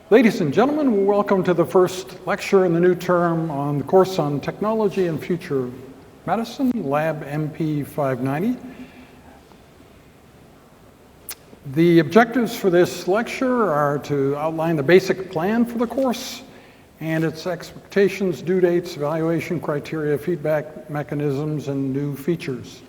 Ladies and gentlemen, welcome to the first lecture in the new term on the course on Technology and Future Medicine, LABMP 590. The objectives for this lecture are to outline the basic plan for the course and its expectations, due dates, evaluation criteria, feedback mechanisms, and new features.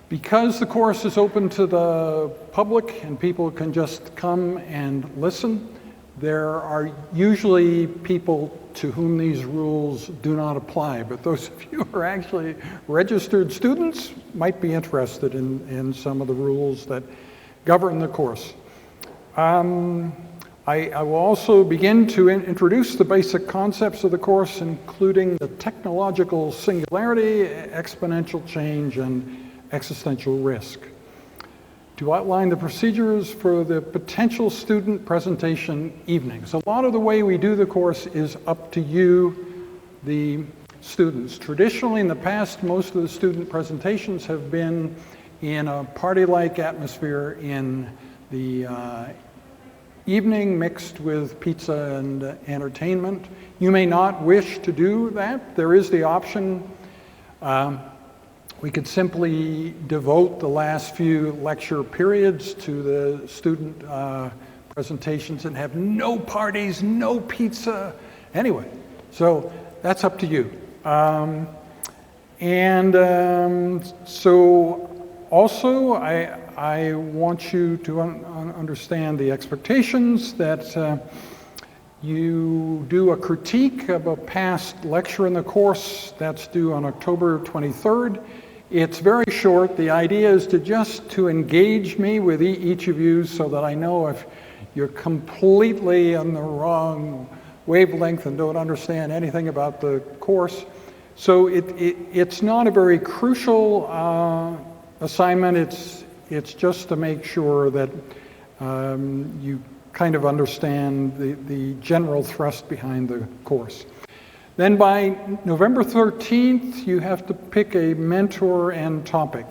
Because the course is open to the public and people can just come and listen, there are usually people to whom these rules do not apply, but those of you who are actually registered students might be interested in some of the rules that govern the course. I will also begin to introduce the basic concepts of the course, including the technological singularity, exponential change, and existential risk. To outline the procedures for the potential student presentation evenings. A lot of the way we do the course is up to you, the students. Traditionally, in the past, most of the student presentations have been in a party-like atmosphere in the evening, mixed with pizza and entertainment. You may not wish to do that. There is the option. We could simply devote the last few lecture periods to the student presentations and have no parties, no pizza. Anyway, so that's up to you. So also I want you to understand the expectations that you do a critique of a past lecture in the course. That's due on October 23rd. It's very short. The idea is to engage me with each of you so that I know if you're completely on the wrong wavelength and don't understand anything about the course. So it's not a very crucial assignment. It's just to make sure that you kind of understand the general thrust behind the course. Then by November 13th, you have to pick a mentor and topic.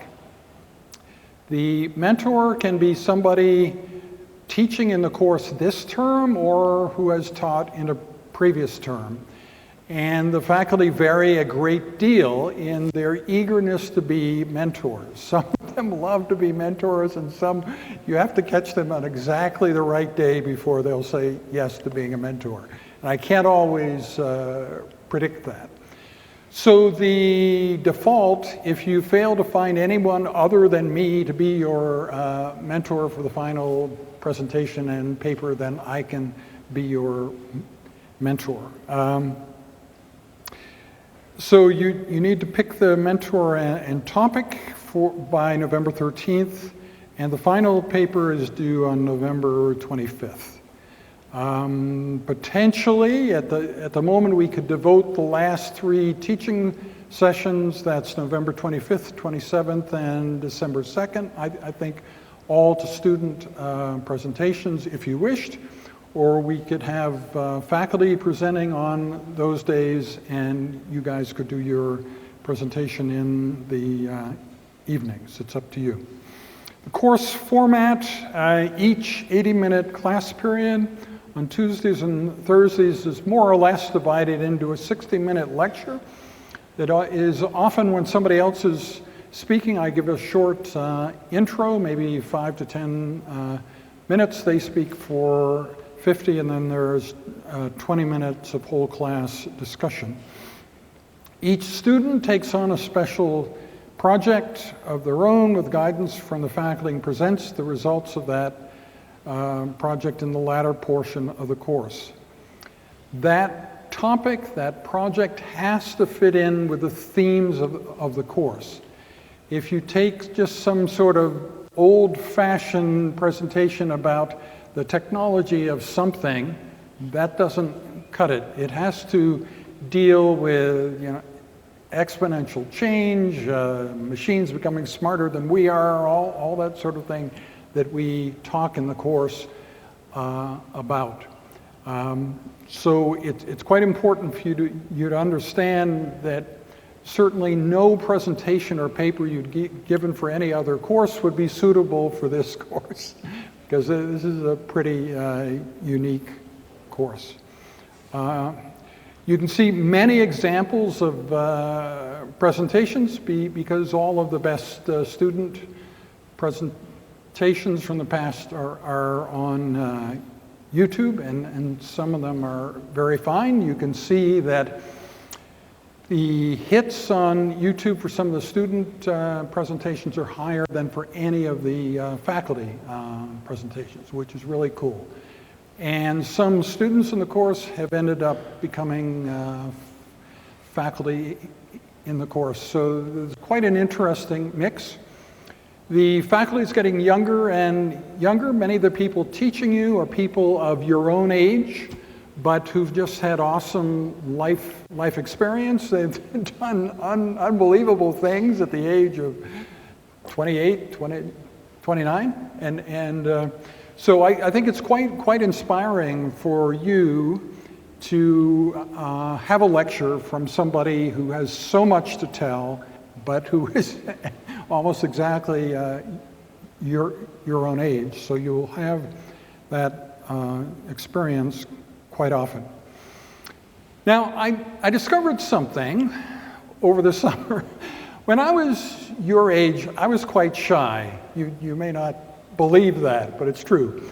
The mentor can be somebody teaching in the course this term or who has taught in a previous term. And the faculty vary a great deal in their eagerness to be mentors. Some of them love to be mentors, and some you have to catch them on exactly the right day before they'll say yes to being a mentor. And I can't always predict that. So the default, if you fail to find anyone other than me to be your mentor for the final presentation and paper, then I can be your mentor. So you need to pick the mentor and topic by November 13th, and the final paper is due on November 25th. Potentially, at the moment, we could devote the last 3 teaching sessions. That's November 25th, 27th, and December 2nd. I think all to student presentations if you wished, or we could have faculty presenting on those days, and you guys could do your presentation in the evenings. It's up to you. The course format, each 80-minute class period on Tuesdays and Thursdays is more or less divided into a 60-minute lecture that is often when somebody else is speaking. I give a short intro, maybe 5 to 10 minutes. They speak for 50, and then there's 20 minutes of whole class discussion. Each student takes on a special project of their own with guidance from the faculty and presents the results of that project in the latter portion of the course. That topic, that project has to fit in with the themes of the course. If you take just some sort of old-fashioned presentation about the technology of something, that doesn't cut it. It has to deal with, exponential change, machines becoming smarter than we are, all that sort of thing that we talk in the course about. So it's quite important for you to understand that certainly no presentation or paper you'd given for any other course would be suitable for this course, because this is a pretty unique course. You can see many examples of presentations because all of the best student presentations from the past are on YouTube, and some of them are very fine. You can see that the hits on YouTube for some of the student presentations are higher than for any of the faculty presentations, which is really cool. And some students in the course have ended up becoming faculty in the course. So there's quite an interesting mix. The faculty is getting younger and younger. Many of the people teaching you are people of your own age, but who've just had awesome life experience. They've done unbelievable things at the age of 28, 29. And so I think it's quite inspiring for you to have a lecture from somebody who has so much to tell, but who is almost exactly your own age. So you'll have that experience quite often. Now, I discovered something over the summer. When I was your age, I was quite shy. You may not believe that, but it's true.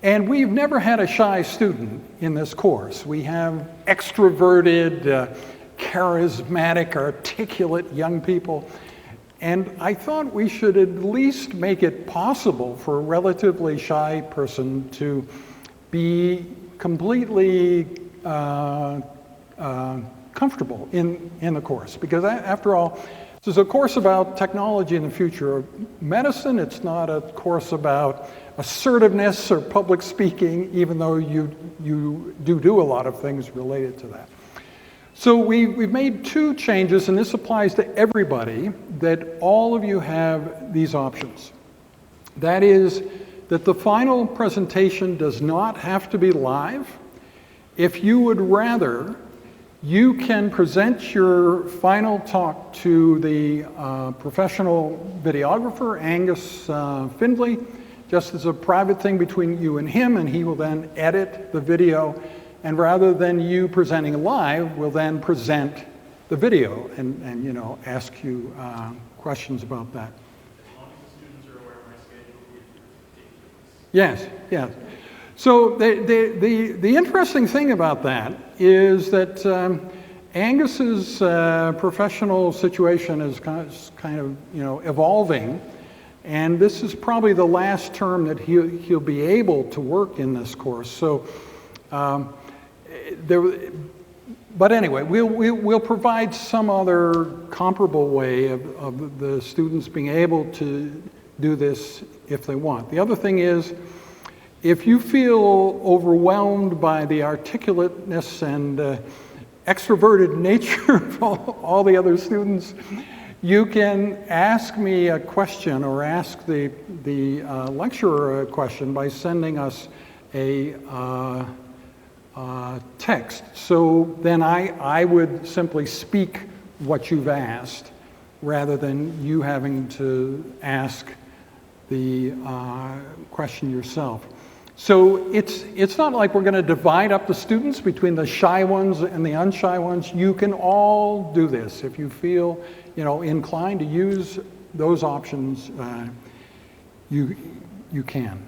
And we've never had a shy student in this course. We have extroverted, charismatic, articulate young people. And I thought we should at least make it possible for a relatively shy person to be completely comfortable in the course. Because after all, this is a course about technology in the future of medicine. It's not a course about assertiveness or public speaking, even though you do a lot of things related to that. So we've made two changes, and this applies to everybody, that all of you have these options. That is, that the final presentation does not have to be live. If you would rather, you can present your final talk to the professional videographer, Angus Findlay, just as a private thing between you and him, and he will then edit the video. And rather than you presenting live, we'll then present the video and you know, ask you questions about that. As long as the students are aware of my schedule, it's Yes, yes. So the interesting thing about that is that Angus's professional situation is kind of you know, evolving, and this is probably the last term that he'll be able to work in this course. So. But anyway, we'll provide some other comparable way of the students being able to do this if they want. The other thing is, if you feel overwhelmed by the articulateness and extroverted nature of all the other students, you can ask me a question or ask the lecturer a question by sending us a text. So then I would simply speak what you've asked rather than you having to ask the question yourself. So it's not like we're going to divide up the students between the shy ones and the unshy ones. You can all do this. If you feel you know, inclined to use those options, you can.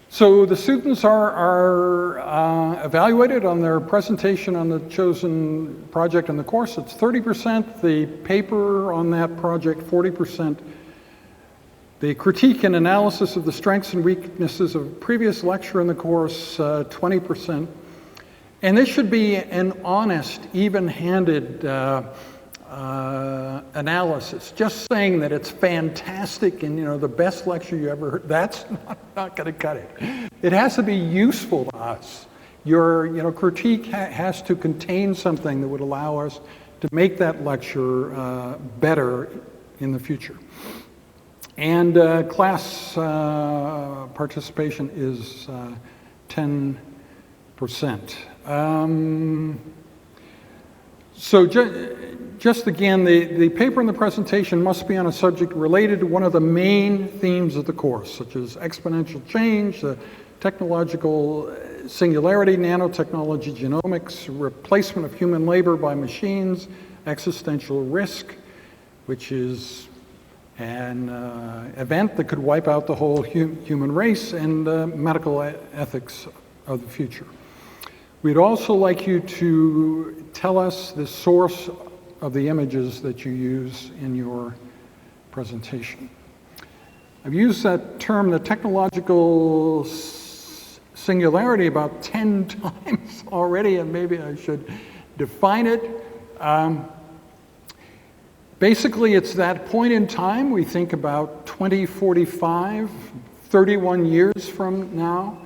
So the students are evaluated on their presentation on the chosen project in the course. It's 30%, the paper on that project 40%, the critique and analysis of the strengths and weaknesses of a previous lecture in the course 20%. And this should be an honest, even-handed analysis. Just saying that it's fantastic and you know the best lecture you ever heard, that's not going to cut it. It has to be useful to us. Your critique has to contain something that would allow us to make that lecture better in the future. And class participation is 10%. So just again, the paper and the presentation must be on a subject related to one of the main themes of the course, such as exponential change, the technological singularity, nanotechnology, genomics, replacement of human labor by machines, existential risk, which is an event that could wipe out the whole human race, and medical ethics of the future. We'd also like you to tell us the source of the images that you use in your presentation. I've used that term, the technological singularity, about 10 times already, and maybe I should define it. Basically, it's that point in time, we think about 2045, 31 years from now,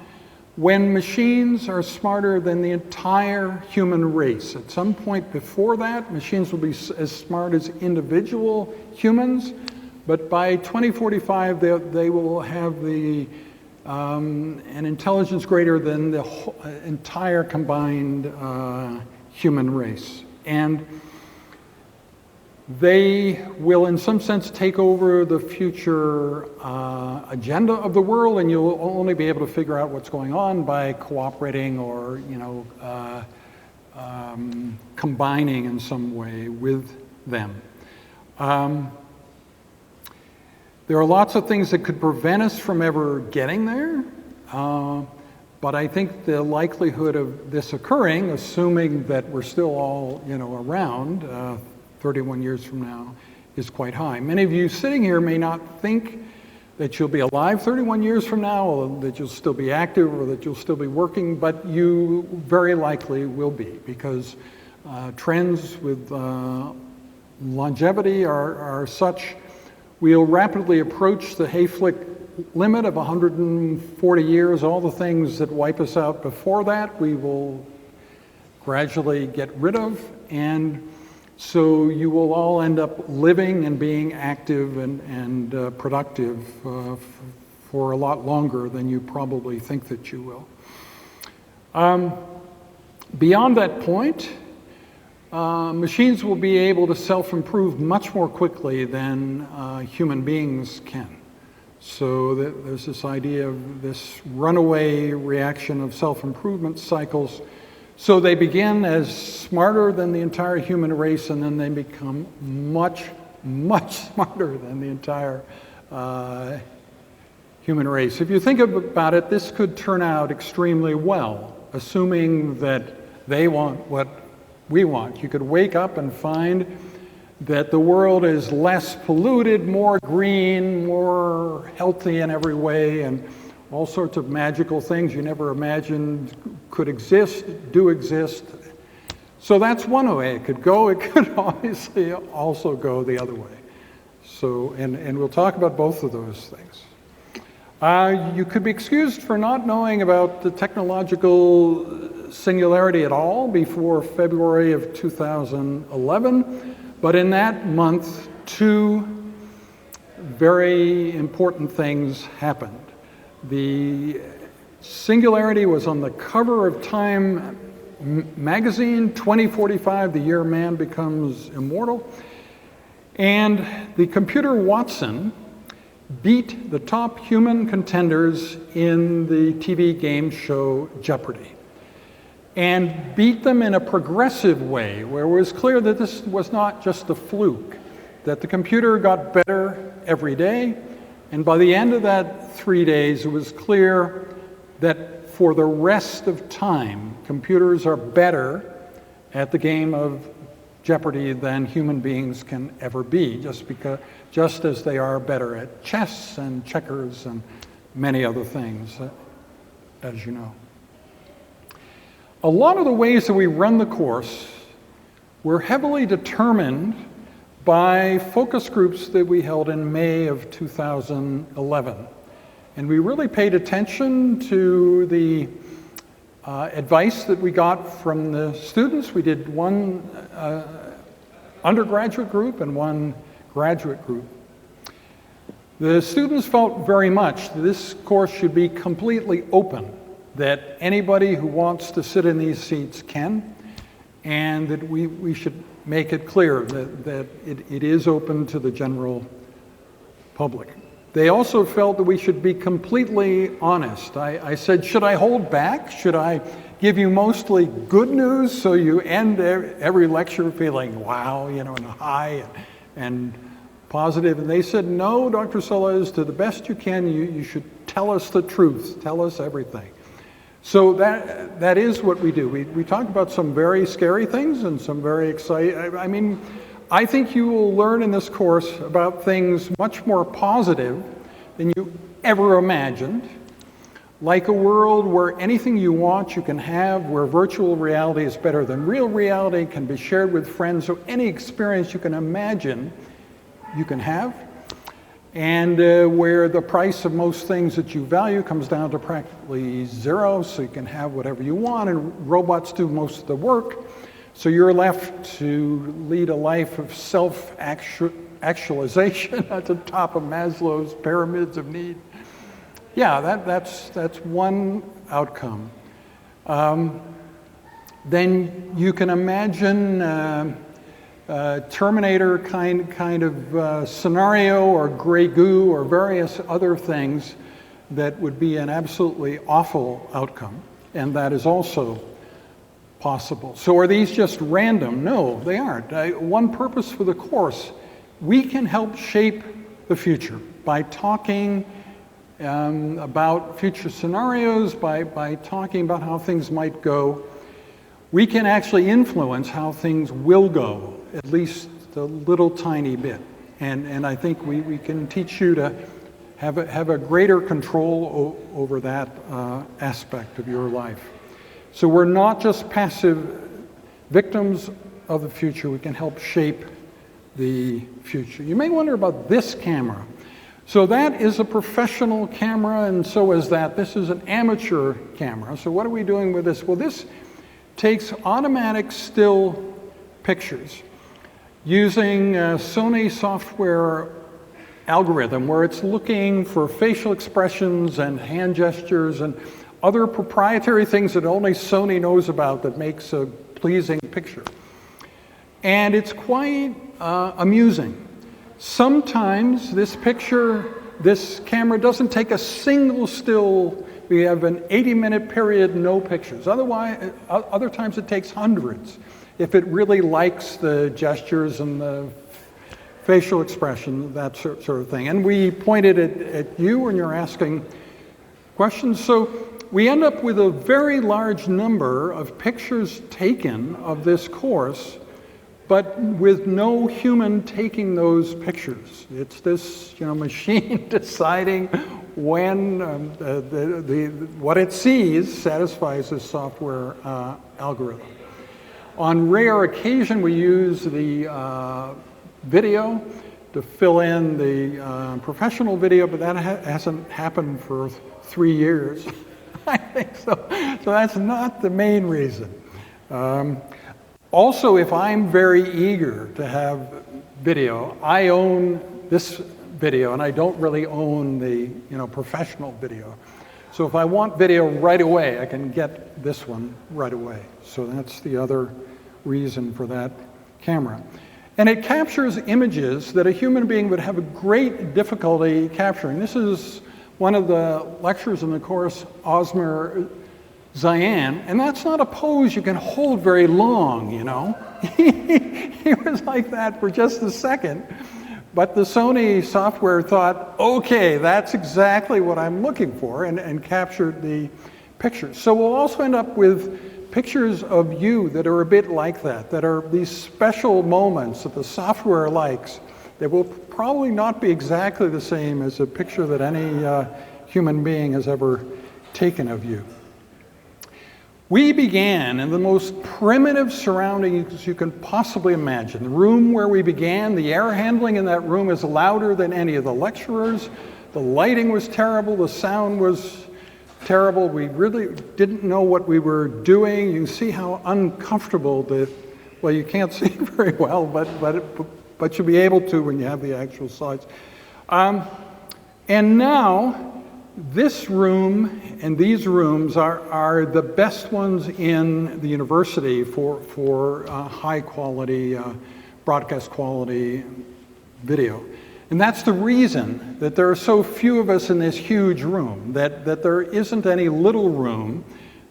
when machines are smarter than the entire human race. At some point before that, machines will be as smart as individual humans, but by 2045, they will have an intelligence greater than the entire combined human race. And they will, in some sense, take over the future agenda of the world, and you'll only be able to figure out what's going on by cooperating or, combining in some way with them. There are lots of things that could prevent us from ever getting there, but I think the likelihood of this occurring, assuming that we're still all, around 31 years from now, is quite high. Many of you sitting here may not think that you'll be alive 31 years from now, or that you'll still be active, or that you'll still be working, but you very likely will be, because trends with longevity are such. We'll rapidly approach the Hayflick limit of 140 years. All the things that wipe us out before that, we will gradually get rid of, and so you will all end up living and being active and productive for a lot longer than you probably think that you will. Beyond that point, machines will be able to self-improve much more quickly than human beings can. So there's this idea of this runaway reaction of self-improvement cycles. So they begin as smarter than the entire human race, and then they become much, much smarter than the entire human race. If you think about it, this could turn out extremely well, assuming that they want what we want. You could wake up and find that the world is less polluted, more green, more healthy in every way, and all sorts of magical things you never imagined could exist, do exist. So that's one way it could go. It could obviously also go the other way. So, and we'll talk about both of those things. You could be excused for not knowing about the technological singularity at all before February of 2011, but in that month, two very important things happened. The singularity was on the cover of Time magazine, 2045, the year man becomes immortal, and the computer Watson beat the top human contenders in the TV game show Jeopardy, and beat them in a progressive way, where it was clear that this was not just a fluke, that the computer got better every day, and by the end of that 3 days, it was clear that for the rest of time, computers are better at the game of Jeopardy than human beings can ever be, just as they are better at chess and checkers and many other things, as you know. A lot of the ways that we run the course were heavily determined by focus groups that we held in May of 2011. And we really paid attention to the advice that we got from the students. We did one undergraduate group and one graduate group. The students felt very much that this course should be completely open, that anybody who wants to sit in these seats can, and that we should make it clear that it is open to the general public. They also felt that we should be completely honest. I said, should I hold back? Should I give you mostly good news so you end every lecture feeling, wow, and high and positive? And they said, no, Dr. Sellers, to the best you can, you should tell us the truth, tell us everything. So that is what we do. We talk about some very scary things and some very exciting. I think you will learn in this course about things much more positive than you ever imagined, like a world where anything you want you can have, where virtual reality is better than real reality, can be shared with friends, so any experience you can imagine you can have, and where the price of most things that you value comes down to practically zero, so you can have whatever you want, and robots do most of the work. So you're left to lead a life of self-actualization at the top of Maslow's pyramids of need. Yeah, that's one outcome. Then you can imagine Terminator kind of scenario, or gray goo, or various other things that would be an absolutely awful outcome, and that is also possible. So are these just random? No, they aren't. One purpose for the course, we can help shape the future by talking about future scenarios, by talking about how things might go. We can actually influence how things will go, at least a little tiny bit. And I think we can teach you to have a greater control over that aspect of your life. So we're not just passive victims of the future, we can help shape the future. You may wonder about this camera. So that is a professional camera, and so is that. This is an amateur camera. So what are we doing with this? Well, this takes automatic still pictures using a Sony software algorithm where it's looking for facial expressions and hand gestures and other proprietary things that only Sony knows about that makes a pleasing picture. And it's quite amusing. Sometimes this camera doesn't take a single still. We have an 80-minute period, no pictures. Otherwise, other times it takes hundreds if it really likes the gestures and the facial expression, that sort of thing. And we pointed it at you when you're asking questions. So we end up with a very large number of pictures taken of this course, but with no human taking those pictures. It's this machine deciding when what it sees satisfies this software algorithm. On rare occasion, we use the video to fill in the professional video, but that hasn't happened for 3 years. I think so. So that's not the main reason. Also, if I'm very eager to have video, I own this video, and I don't really own the professional video. So if I want video right away, I can get this one right away. So that's the other reason for that camera. And it captures images that a human being would have a great difficulty capturing. This is one of the lectures in the course, Osmer Zayan, and that's not a pose you can hold very long, He was like that for just a second, but the Sony software thought, okay, that's exactly what I'm looking for, and captured the pictures. So we'll also end up with pictures of you that are a bit like that are these special moments that the software likes. They will probably not be exactly the same as a picture that any human being has ever taken of you. We began in the most primitive surroundings you can possibly imagine. The room where we began, the air handling in that room is louder than any of the lecturers. The lighting was terrible, the sound was terrible. We really didn't know what we were doing. You can see how uncomfortable well, you can't see very well, but you'll be able to when you have the actual slides. And now, this room and these rooms are the best ones in the university for high quality, broadcast quality video. And that's the reason that there are so few of us in this huge room, that there isn't any little room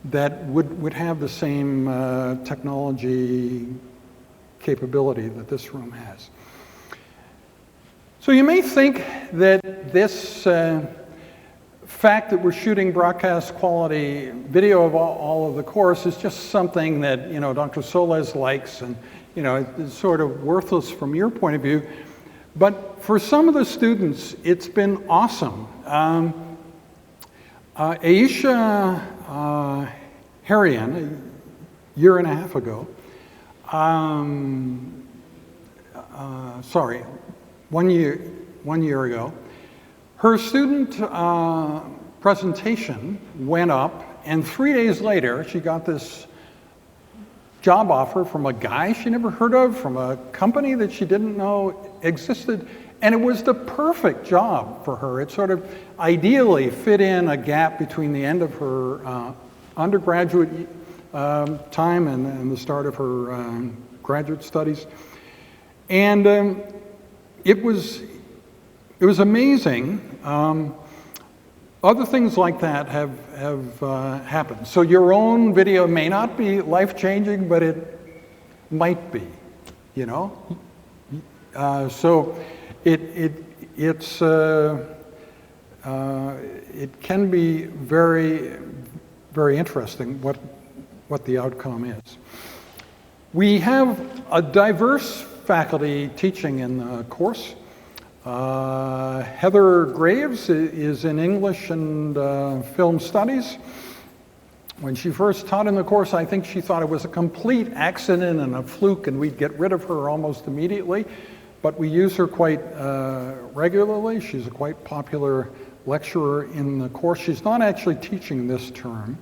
that would have the same technology capability that this room has. So you may think that this fact that we're shooting broadcast quality video of all of the course is just something that, you know, Dr. Soles likes, and, you know, it's sort of worthless from your point of view. But for some of the students, it's been awesome. Aisha Harian, a year and a half ago, sorry, 1 year ago, her student presentation went up, and 3 days later, she got this job offer from a guy she never heard of, from a company that she didn't know existed, and it was the perfect job for her. It sort of ideally fit in a gap between the end of her undergraduate time and the start of her graduate studies. And it was amazing. Other things like that have happened. So your own video may not be life-changing, but it might be, you know? So it can be very, very interesting what the outcome is. We have a diverse faculty teaching in the course. Heather Graves is in English and Film Studies. When she first taught in the course, I think she thought it was a complete accident and a fluke, and we'd get rid of her almost immediately. But we use her quite regularly. She's a quite popular lecturer in the course. She's not actually teaching this term.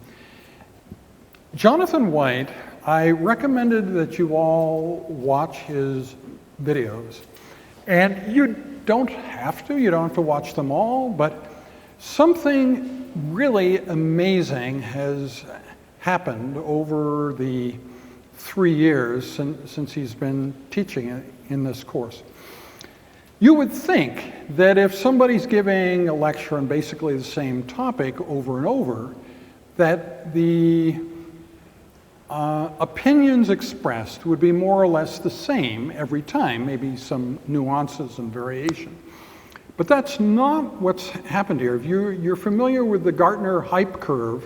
Jonathan White, I recommended that you all watch his videos. And you don't have to, you don't have to watch them all, but something really amazing has happened over the 3 years since he's been teaching in this course. You would think that if somebody's giving a lecture on basically the same topic over and over, that the opinions expressed would be more or less the same every time, maybe some nuances and variation. But that's not what's happened here. If you're familiar with the Gartner hype curve,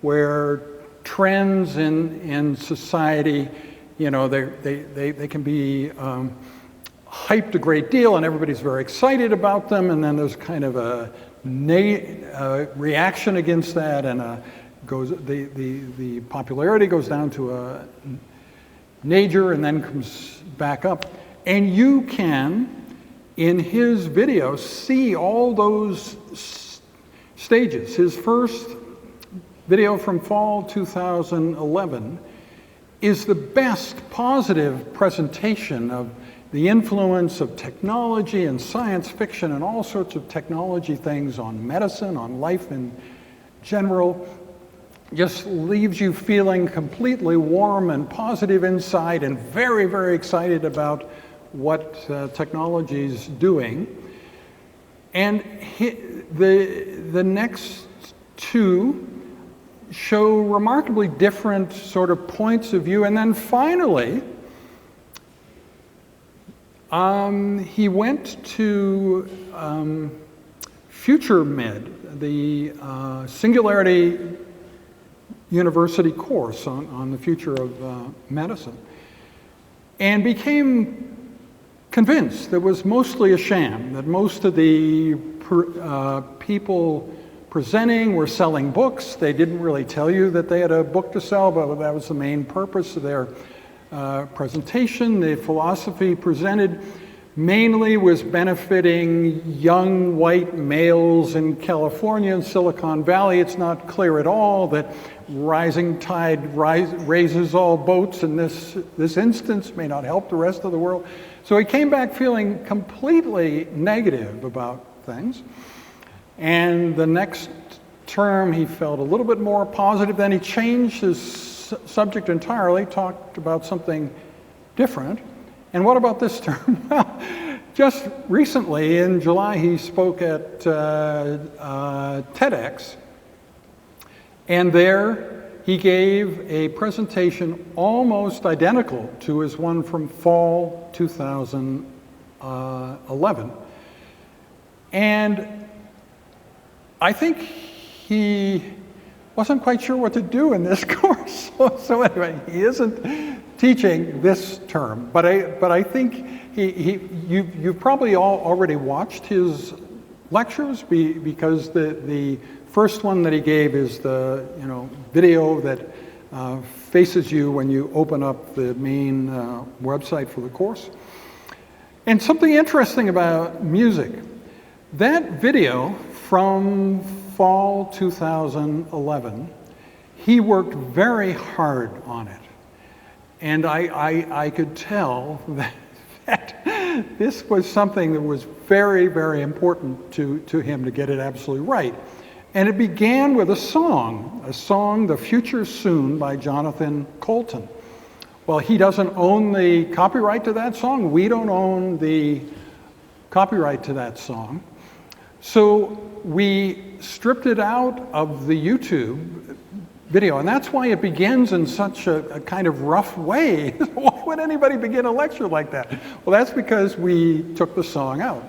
where trends in society, you know, they can be hyped a great deal and everybody's very excited about them, and then there's kind of a reaction against that, and the popularity goes down to a nadir and then comes back up. And you can, in his video, see all those stages. His first video from fall 2011 is the best positive presentation of the influence of technology and science fiction and all sorts of technology things on medicine, on life in general. Just leaves you feeling completely warm and positive inside and very, very excited about what technology's doing. And the next two show remarkably different sort of points of view. And then finally, he went to Future Med, the Singularity University course on the future of medicine, and became convinced that it was mostly a sham, that most of the people presenting were selling books. They didn't really tell you that they had a book to sell, but that was the main purpose of their presentation. The philosophy presented mainly was benefiting young white males in California and Silicon Valley. It's not clear at all that rising tide raises all boats in this instance, may not help the rest of the world. So he came back feeling completely negative about things. And the next term he felt a little bit more positive. Then he changed his subject entirely, talked about something different. And what about this term? Well, just recently, in July, he spoke at TEDx, and there he gave a presentation almost identical to his one from fall 2011. And I think he wasn't quite sure what to do in this course. So anyway, he isn't teaching this term, but I think you've probably all already watched his lectures because the first one that he gave is the video that faces you when you open up the main website for the course. And something interesting about music, that video from fall 2011, he worked very hard on it. And I could tell that this was something that was very, very important to him to get it absolutely right. And it began with a song, The Future Soon by Jonathan Colton. Well, he doesn't own the copyright to that song. We don't own the copyright to that song. So we stripped it out of the YouTube video, and that's why it begins in such a kind of rough way. Why would anybody begin a lecture like that? Well, that's because we took the song out.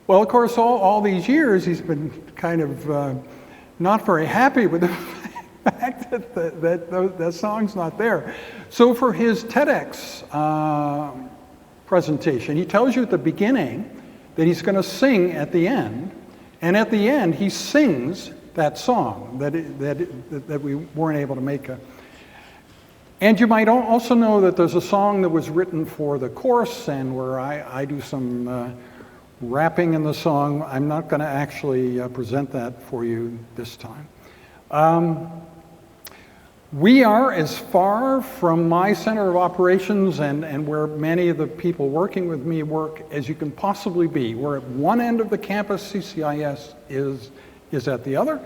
Well, of course, all these years, he's been kind of not very happy with the fact that the song's not there. So for his TEDx presentation, he tells you at the beginning that he's going to sing at the end, and at the end, he sings that song that we weren't able to make. And you might also know that there's a song that was written for the course, and where I do some rapping in the song. I'm not going to actually present that for you this time. We are as far from my center of operations and where many of the people working with me work as you can possibly be. We're at one end of the campus, CCIS is at the other,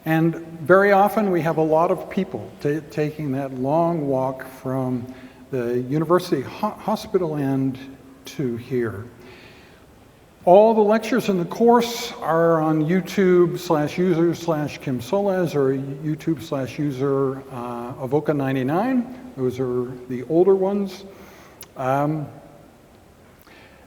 and very often we have a lot of people taking that long walk from the university hospital end to here. All the lectures in the course are on YouTube/user/Kim Solez or YouTube/user Avoca99. Those are the older ones. And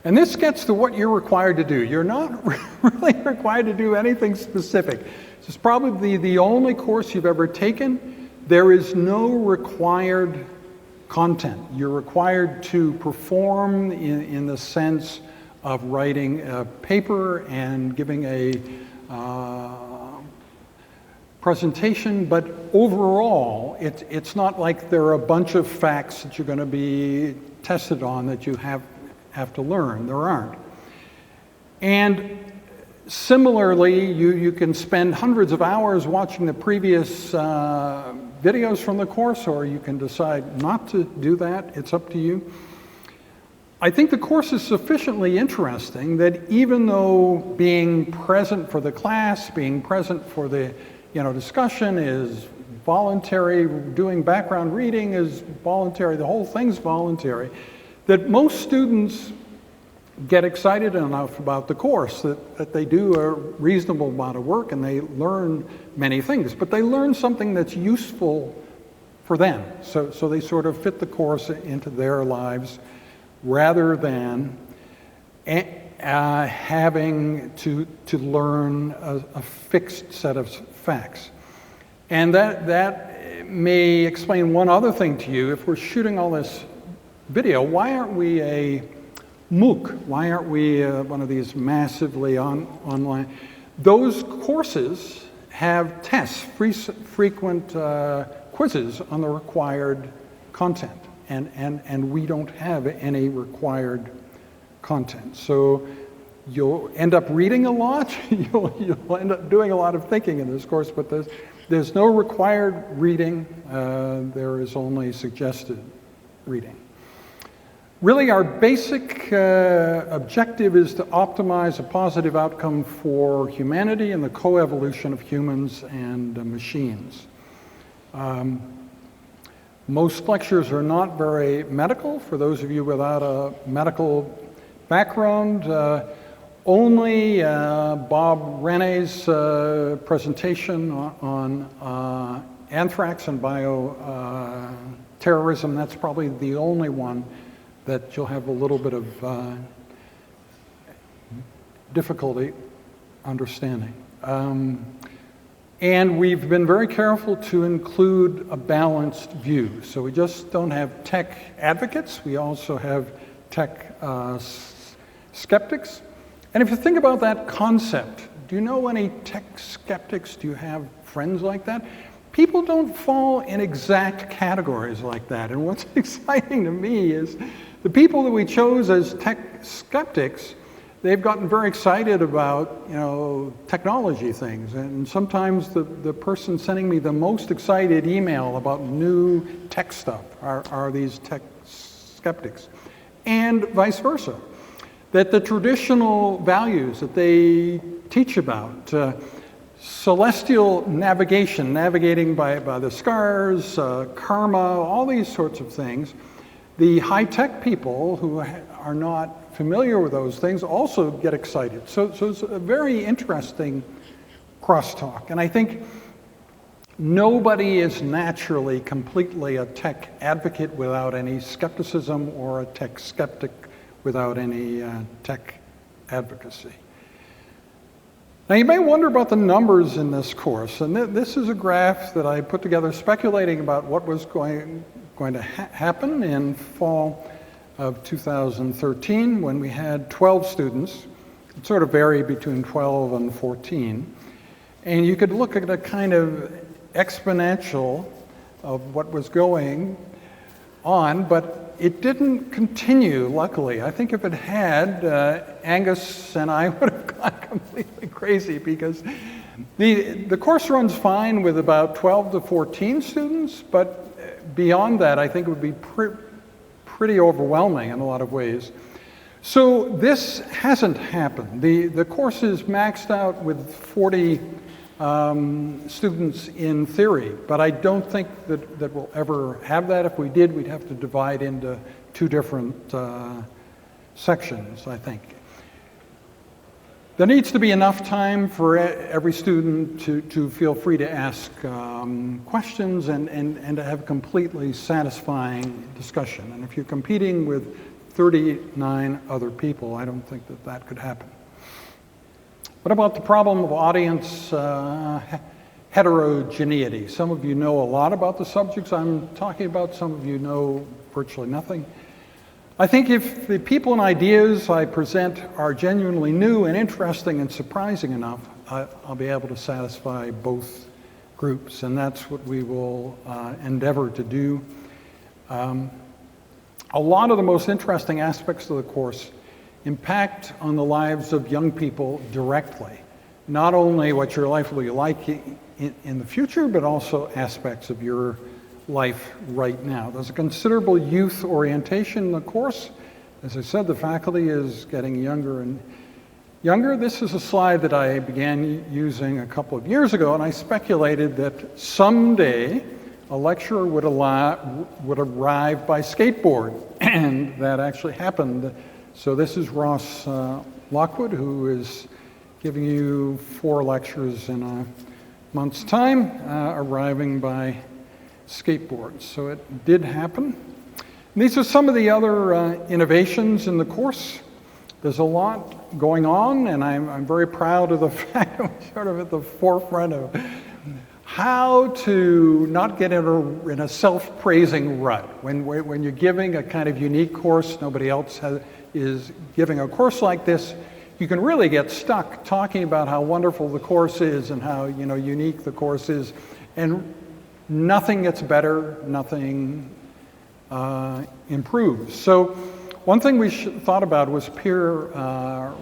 this gets to what you're required to do. You're not really required to do anything specific. This is probably the only course you've ever taken. There is no required content. You're required to perform in the sense of writing a paper and giving a presentation, but overall, it's not like there are a bunch of facts that you're going to be tested on that you have to learn. There aren't. And similarly, you can spend hundreds of hours watching the previous videos from the course, or you can decide not to do that. It's up to you. I think the course is sufficiently interesting that even though being present for the class, being present for the discussion is voluntary, doing background reading is voluntary, the whole thing's voluntary, that most students get excited enough about the course that they do a reasonable amount of work and they learn many things, but they learn something that's useful for them. So they sort of fit the course into their lives, rather than having to learn a fixed set of facts. And that may explain one other thing to you. If we're shooting all this video, why aren't we a MOOC? Why aren't we one of these massively online? Those courses have tests, frequent quizzes on the required content. And we don't have any required content. So you'll end up reading a lot, you'll end up doing a lot of thinking in this course, but there's no required reading, there is only suggested reading. Really, our basic objective is to optimize a positive outcome for humanity and the coevolution of humans and machines. Most lectures are not very medical. For those of you without a medical background. Only Bob Rene's presentation on anthrax and bioterrorism, that's probably the only one that you'll have a little bit of difficulty understanding. And we've been very careful to include a balanced view. So we just don't have tech advocates, we also have tech skeptics. And if you think about that concept, do you know any tech skeptics? Do you have friends like that? People don't fall in exact categories like that. And what's exciting to me is the people that we chose as tech skeptics, they've gotten very excited about, technology things. And sometimes the person sending me the most excited email about new tech stuff are these tech skeptics. And vice versa. That the traditional values that they teach about, celestial navigation, navigating by the stars, karma, all these sorts of things, the high-tech people who are not familiar with those things also get excited. So it's a very interesting crosstalk. And I think nobody is naturally completely a tech advocate without any skepticism or a tech skeptic without any tech advocacy. Now you may wonder about the numbers in this course, and this is a graph that I put together speculating about what was going to happen in fall of 2013 when we had 12 students. It sort of varied between 12 and 14. And you could look at a kind of exponential of what was going on, but it didn't continue, luckily. I think if it had, Angus and I would have gone completely crazy because the course runs fine with about 12 to 14 students, but beyond that, I think it would be pretty overwhelming in a lot of ways. So this hasn't happened. The course is maxed out with 40 students in theory, but I don't think that we'll ever have that. If we did, we'd have to divide into two different sections, I think. There needs to be enough time for every student to feel free to ask questions and to have completely satisfying discussion. And if you're competing with 39 other people, I don't think that could happen. What about the problem of audience heterogeneity? Some of you know a lot about the subjects I'm talking about. Some of you know virtually nothing. I think if the people and ideas I present are genuinely new and interesting and surprising enough, I'll be able to satisfy both groups, and that's what we will endeavor to do. A lot of the most interesting aspects of the course impact on the lives of young people directly. Not only what your life will be like in the future, but also aspects of your life right now. There's a considerable youth orientation in the course. As I said, the faculty is getting younger and younger. This is a slide that I began using a couple of years ago, and I speculated that someday a lecturer would arrive by skateboard, and that actually happened. So this is Ross Lockwood, who is giving you 4 lectures in a month's time, arriving by skateboard. So it did happen. And these are some of the other innovations in the course. There's a lot going on, and I'm very proud of the fact that we're sort of at the forefront of how to not get in a self-praising rut. When you're giving a kind of unique course, nobody else is giving a course like this, you can really get stuck talking about how wonderful the course is and how unique the course is, and nothing gets better, nothing improves. So one thing we thought about was peer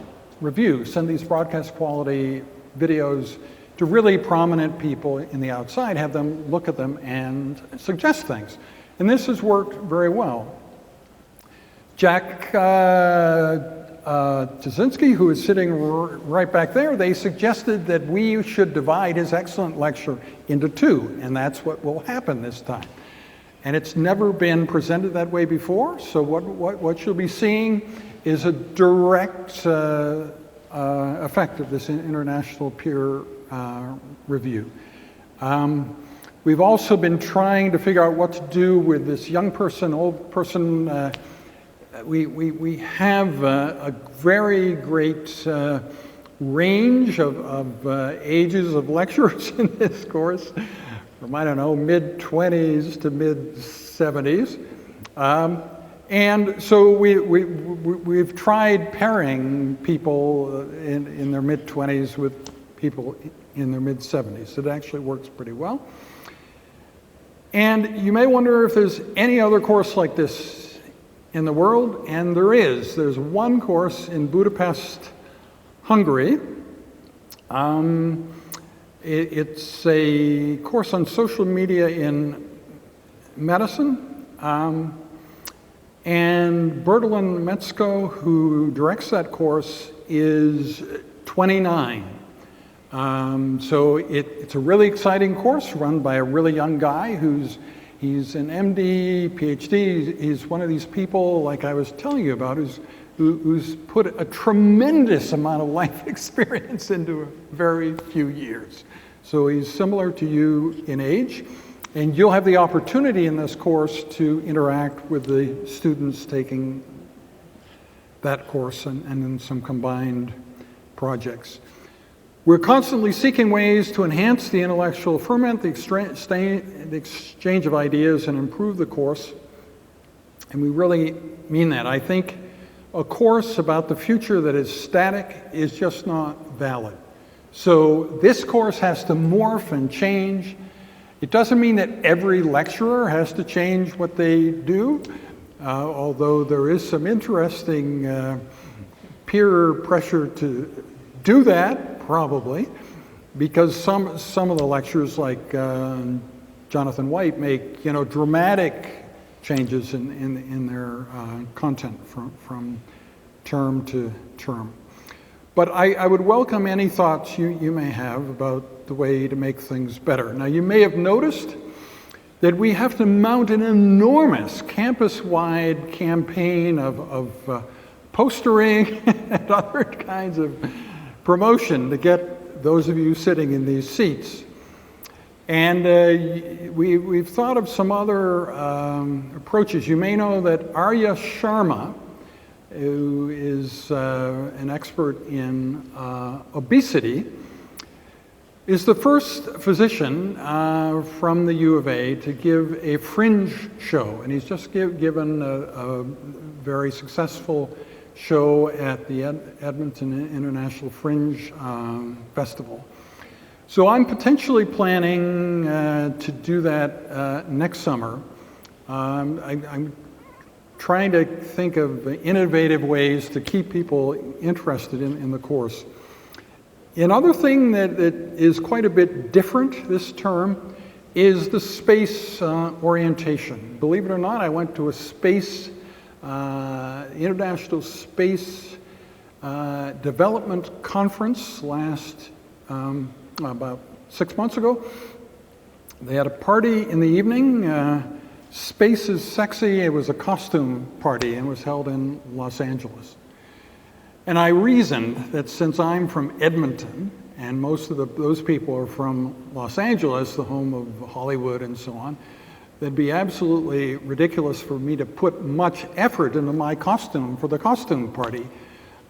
review, send these broadcast quality videos to really prominent people in the outside, have them look at them and suggest things. And this has worked very well. Jack Jasinski, who is sitting right back there, they suggested that we should divide his excellent lecture into 2, and that's what will happen this time. And it's never been presented that way before, so what you'll be seeing is a direct effect of this international peer review. We've also been trying to figure out what to do with this young person, old person. We have a very great range of ages of lecturers in this course, from, I don't know, mid-20s to mid-70s. And so we've tried pairing people in their mid-20s with people in their mid-70s. It actually works pretty well. And you may wonder if there's any other course like this in the world, and there is. There's one course in Budapest, Hungary. It's a course on social media in medicine. And Bertolin Metzko, who directs that course, is 29. So it's a really exciting course run by a really young guy he's an MD, PhD. He's one of these people, like I was telling you about, who's put a tremendous amount of life experience into a very few years. So he's similar to you in age, and you'll have the opportunity in this course to interact with the students taking that course and in some combined projects. We're constantly seeking ways to enhance the intellectual ferment, the exchange of ideas, and improve the course. And we really mean that. I think a course about the future that is static is just not valid. So this course has to morph and change. It doesn't mean that every lecturer has to change what they do, although there is some interesting peer pressure to do that, probably, because some of the lecturers, like Jonathan White, make dramatic changes in their content from term to term. But I would welcome any thoughts you may have about the way to make things better. Now, you may have noticed that we have to mount an enormous campus-wide campaign of postering and other kinds of promotion to get those of you sitting in these seats. And we've thought of some other approaches. You may know that Arya Sharma, who is an expert in obesity, is the first physician from the U of A to give a fringe show. And he's just given a very successful show at the Edmonton International Fringe Festival. So I'm potentially planning to do that next summer. I'm trying to think of innovative ways to keep people interested in the course. Another thing that is quite a bit different this term is the space orientation. Believe it or not, I went to a space International Space Development Conference about 6 months ago. They had a party in the evening. Space is Sexy. It was a costume party and was held in Los Angeles. And I reasoned that since I'm from Edmonton, and most of those people are from Los Angeles, the home of Hollywood and so on, it'd be absolutely ridiculous for me to put much effort into my costume for the costume party.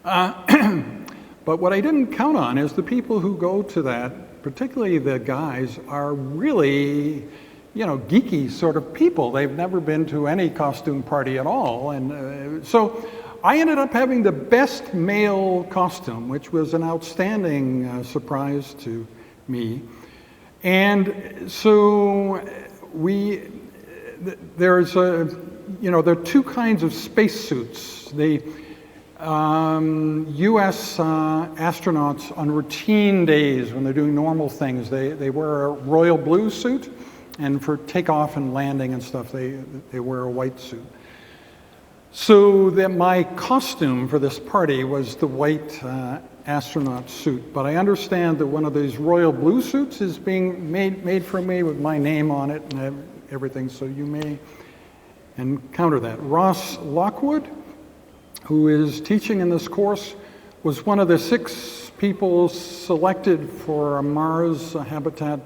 But what I didn't count on is the people who go to that, particularly the guys, are really, geeky sort of people. They've never been to any costume party at all. And so I ended up having the best male costume, which was an outstanding surprise to me. And so there are two kinds of spacesuits. The U.S. astronauts on routine days when they're doing normal things, they wear a royal blue suit, and for takeoff and landing and stuff, they wear a white suit. So that my costume for this party was the white astronaut suit, but I understand that one of these royal blue suits is being made for me with my name on it and everything, so you may encounter that. Ross Lockwood, who is teaching in this course, was one of the 6 people selected for a Mars habitat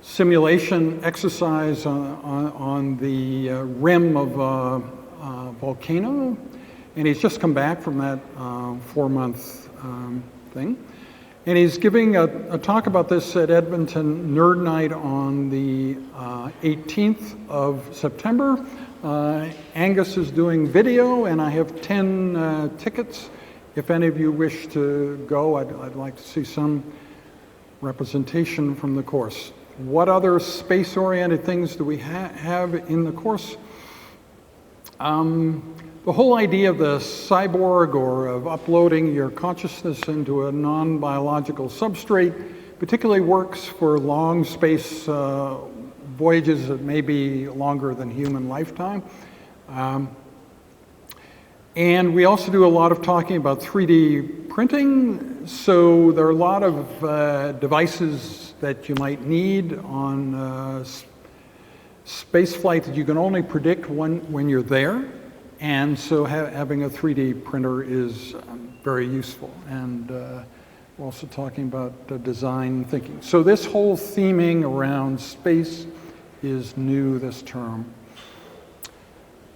simulation exercise on the rim of a volcano. And he's just come back from that 4-month thing. And he's giving a talk about this at Edmonton Nerd Night on the 18th of September. Angus is doing video, and I have 10 tickets. If any of you wish to go, I'd like to see some representation from the course. What other space-oriented things do we have in the course? The whole idea of the cyborg, or of uploading your consciousness into a non-biological substrate, particularly works for long space voyages that may be longer than human lifetime. And we also do a lot of talking about 3D printing. So there are a lot of devices that you might need on space flight that you can only predict when you're there. And so having a 3D printer is very useful. And we're also talking about design thinking. So this whole theming around space is new this term.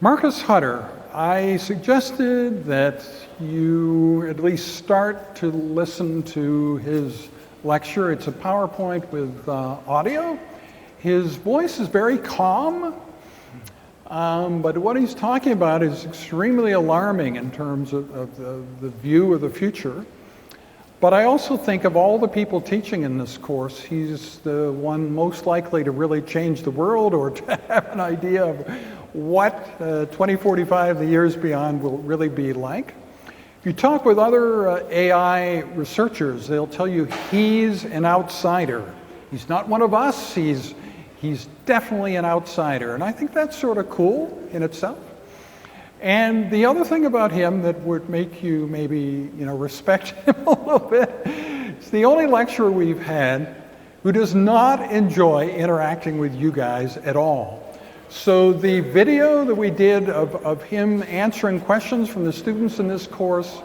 Marcus Hutter, I suggested that you at least start to listen to his lecture. It's a PowerPoint with audio. His voice is very calm. But what he's talking about is extremely alarming in terms of the view of the future. But I also think of all the people teaching in this course, he's the one most likely to really change the world, or to have an idea of what 2045, the years beyond, will really be like. If you talk with other AI researchers, they'll tell you he's an outsider. He's not one of us. He's definitely an outsider, and I think that's sort of cool in itself. And the other thing about him that would make you maybe, respect him a little bit, it's the only lecturer we've had who does not enjoy interacting with you guys at all. So the video that we did of him answering questions from the students in this course,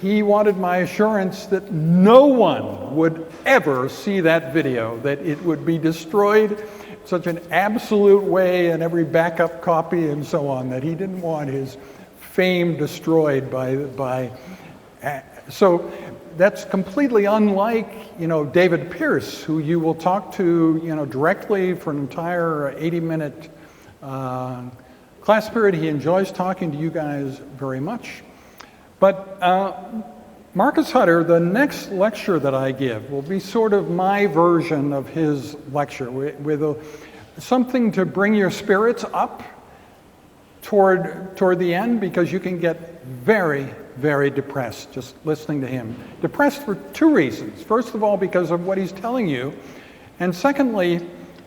he wanted my assurance that no one would ever see that video, that it would be destroyed in such an absolute way, and every backup copy and so on, that he didn't want his fame destroyed by so that's completely unlike, David Pierce, who you will talk to, directly for an entire 80-minute class period. He enjoys talking to you guys very much. But Marcus Hutter, the next lecture that I give, will be sort of my version of his lecture, with something to bring your spirits up toward the end, because you can get very, very depressed just listening to him. Depressed for 2 reasons. First of all, because of what he's telling you. And secondly,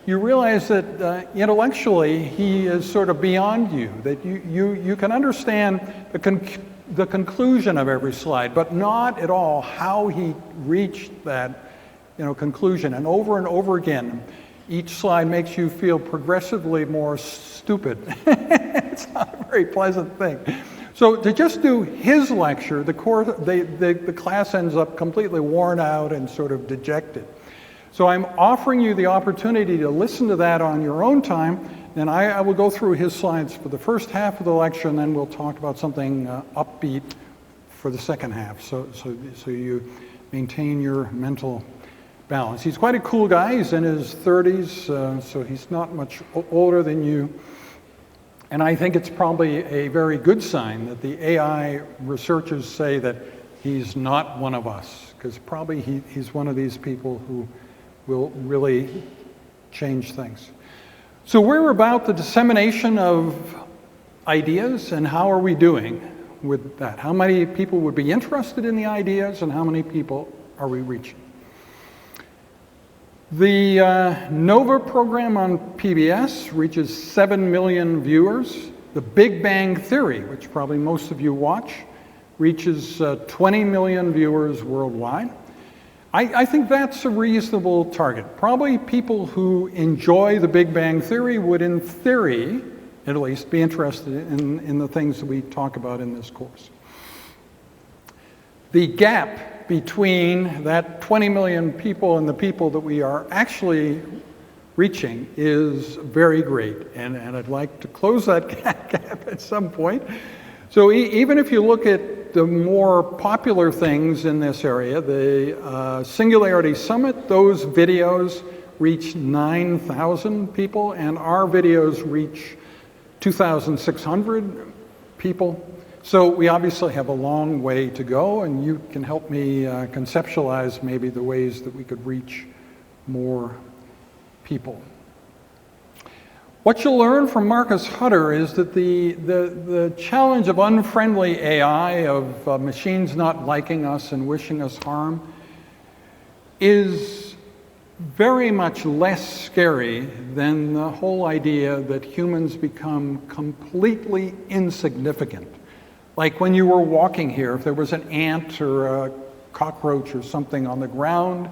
you realize that intellectually he is sort of beyond you, that you can understand the conclusion of every slide, but not at all how he reached that conclusion. And over again, each slide makes you feel progressively more stupid. It's not a very pleasant thing. So to just do his lecture, the class ends up completely worn out and sort of dejected. So I'm offering you the opportunity to listen to that on your own time, and I will go through his slides for the first half of the lecture, and then we'll talk about something upbeat for the second half, so you maintain your mental balance. He's quite a cool guy. He's in his 30s, so he's not much older than you. And I think it's probably a very good sign that the AI researchers say that he's not one of us, because probably he's one of these people who will really change things. So we're about the dissemination of ideas, and how are we doing with that? How many people would be interested in the ideas, and how many people are we reaching? The NOVA program on PBS reaches 7 million viewers. The Big Bang Theory, which probably most of you watch, reaches 20 million viewers worldwide. I think that's a reasonable target. Probably people who enjoy the Big Bang Theory would, in theory, at least, be interested in the things that we talk about in this course. The gap between that 20 million people and the people that we are actually reaching is very great, and I'd like to close that gap at some point. So even if you look at the more popular things in this area, the Singularity Summit, those videos reach 9,000 people, and our videos reach 2,600 people. So we obviously have a long way to go, and you can help me conceptualize maybe the ways that we could reach more people. What you'll learn from Marcus Hutter is that the challenge of unfriendly AI, of machines not liking us and wishing us harm, is very much less scary than the whole idea that humans become completely insignificant. Like when you were walking here, if there was an ant or a cockroach or something on the ground,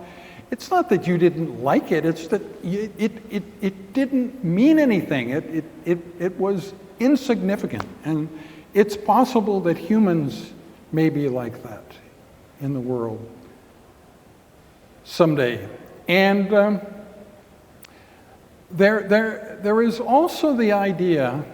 it's not that you didn't like it, it's that it didn't mean anything. It was insignificant. And it's possible that humans may be like that in the world someday. And there is also the idea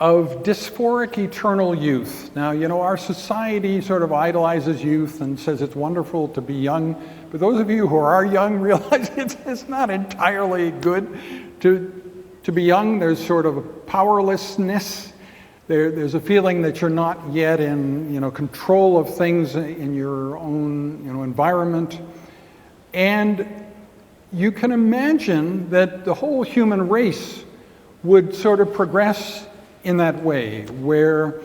of dysphoric eternal youth. Now, you know, our society sort of idolizes youth and says it's wonderful to be young. But those of you who are young realize it's not entirely good to be young. There's sort of a powerlessness. There's a feeling that you're not yet in, you know, control of things in your own, you know, environment. And you can imagine that the whole human race would sort of progress in that way, where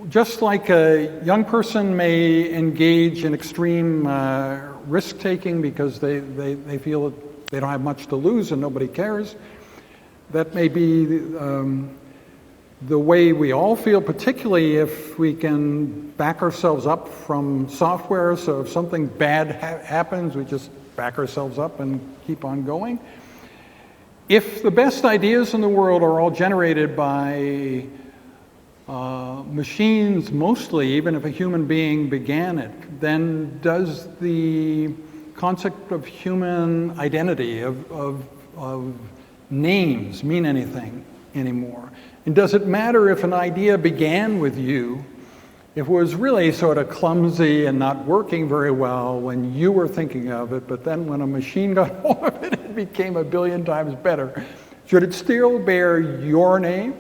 just like a young person may engage in extreme risk-taking because they feel that they don't have much to lose and nobody cares, that may be the way we all feel, particularly if we can back ourselves up from software. So if something bad happens, we just back ourselves up and keep on going. If the best ideas in the world are all generated by machines mostly, even if a human being began it, then does the concept of human identity, of names, mean anything anymore? And does it matter if an idea began with you, if it was really sort of clumsy and not working very well when you were thinking of it, but then when a machine got hold of it, it became 1 billion times better? Should it still bear your name?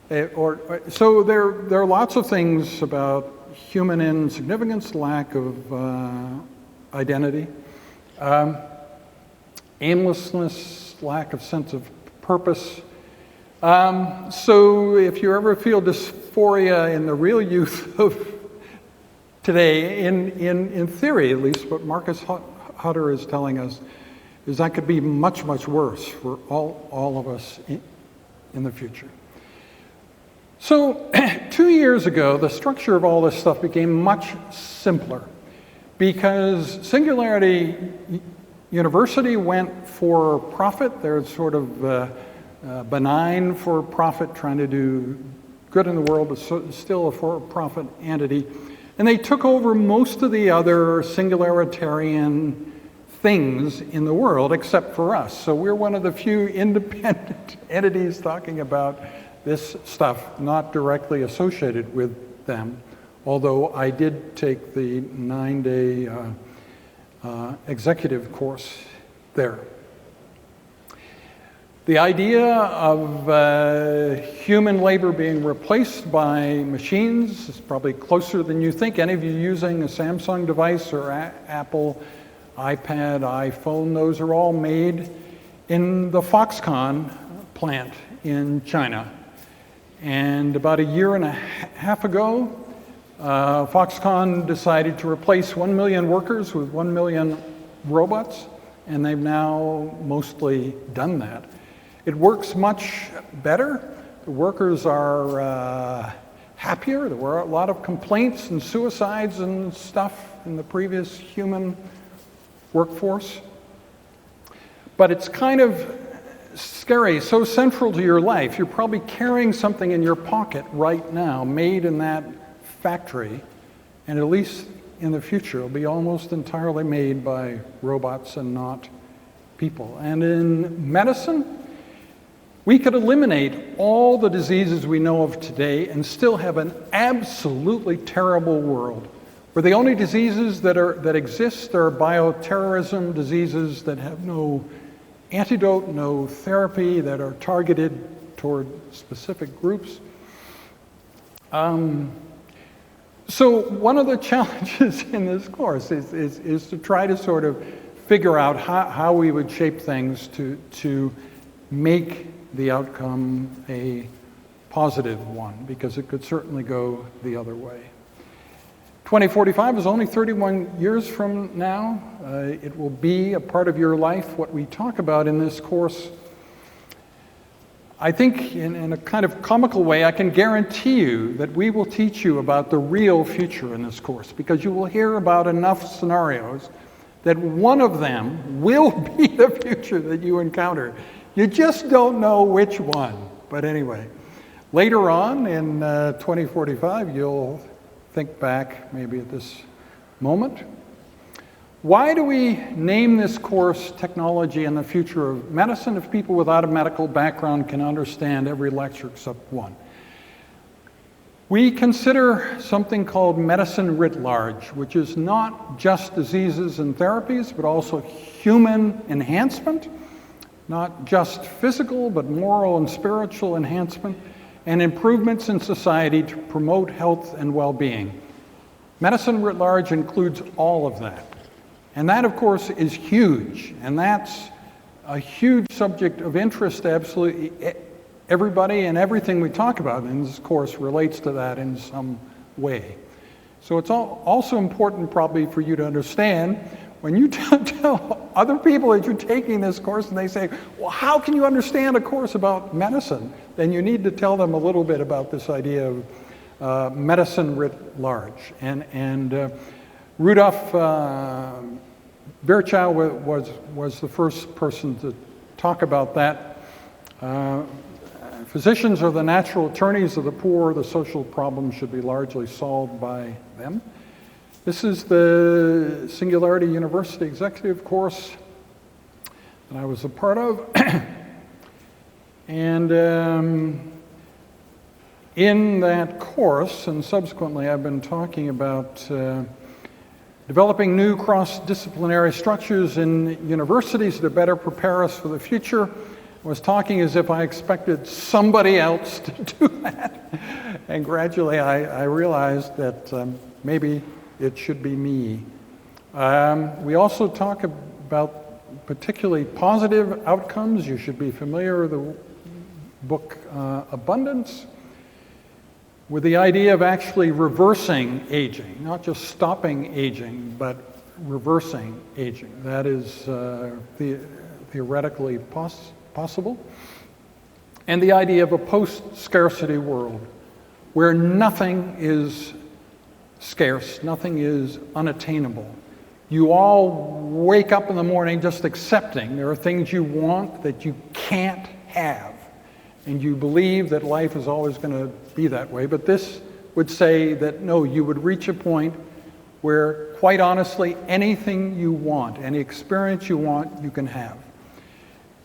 So there are lots of things about human insignificance, lack of identity, aimlessness, lack of sense of purpose. So if you ever feel dysphoria in the real youth of today, in theory at least, what Marcus Hutter is telling us is that could be much, much worse for all of us in the future. So 2 years ago, the structure of all this stuff became much simpler because Singularity University went for profit. They're sort of benign for profit, trying to do good in the world, but still a for-profit entity. And they took over most of the other singularitarian things in the world except for us. So we're one of the few independent entities talking about this stuff, not directly associated with them, although I did take the 9-day executive course there. The idea of human labor being replaced by machines is probably closer than you think. Any of you using a Samsung device or Apple iPad, iPhone, those are all made in the Foxconn plant in China. And about 1.5 years ago, Foxconn decided to replace 1 million workers with 1 million robots, and they've now mostly done that. It works much better. The workers are happier. There were a lot of complaints and suicides and stuff in the previous human workforce. But it's kind of scary, so central to your life. You're probably carrying something in your pocket right now, made in that factory, and at least in the future, it'll be almost entirely made by robots and not people. And in medicine, we could eliminate all the diseases we know of today and still have an absolutely terrible world, where the only diseases that exist are bioterrorism diseases that have no antidote, no therapy, that are targeted toward specific groups. So one of the challenges in this course is to try to sort of figure out how we would shape things to make the outcome a positive one, because it could certainly go the other way. 2045 is only 31 years from now. It will be a part of your life. What we talk about in this course, I think in a kind of comical way, I can guarantee you that we will teach you about the real future in this course, because you will hear about enough scenarios that one of them will be the future that you encounter. You just don't know which one. But anyway, later on in 2045, you'll think back maybe at this moment. Why do we name this course Technology and the Future of Medicine if people without a medical background can understand every lecture except one? We consider something called medicine writ large, which is not just diseases and therapies, but also human enhancement, not just physical, but moral and spiritual enhancement, and improvements in society to promote health and well-being. Medicine writ large includes all of that. And that, of course, is huge. And that's a huge subject of interest to absolutely everybody, and everything we talk about in this course relates to that in some way. So it's also important probably for you to understand when you tell other people that you're taking this course and they say, well, how can you understand a course about medicine? Then you need to tell them a little bit about this idea of medicine writ large. And Rudolf Virchow was the first person to talk about that. Physicians are the natural attorneys of the poor. The social problems should be largely solved by them. This is the Singularity University executive course that I was a part of. And in that course, and subsequently I've been talking about developing new cross-disciplinary structures in universities to better prepare us for the future. I was talking as if I expected somebody else to do that. And gradually I realized that maybe it should be me. We also talk about particularly positive outcomes. You should be familiar with the book Abundance, with the idea of actually reversing aging, not just stopping aging, but reversing aging. That is theoretically possible. And the idea of a post-scarcity world where nothing is scarce, nothing is unattainable. You all wake up in the morning just accepting there are things you want that you can't have. And you believe that life is always going to be that way. But this would say that no, you would reach a point where, quite honestly, anything you want, any experience you want, you can have.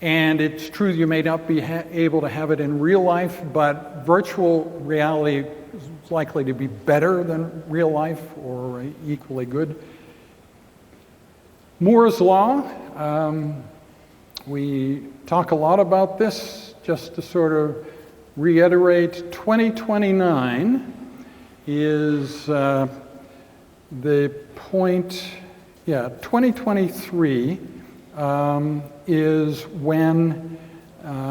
And it's true you may not be able to have it in real life, but virtual reality is likely to be better than real life or equally good. Moore's Law, we talk a lot about this. Just to sort of reiterate, 2029 is the point, 2023 is when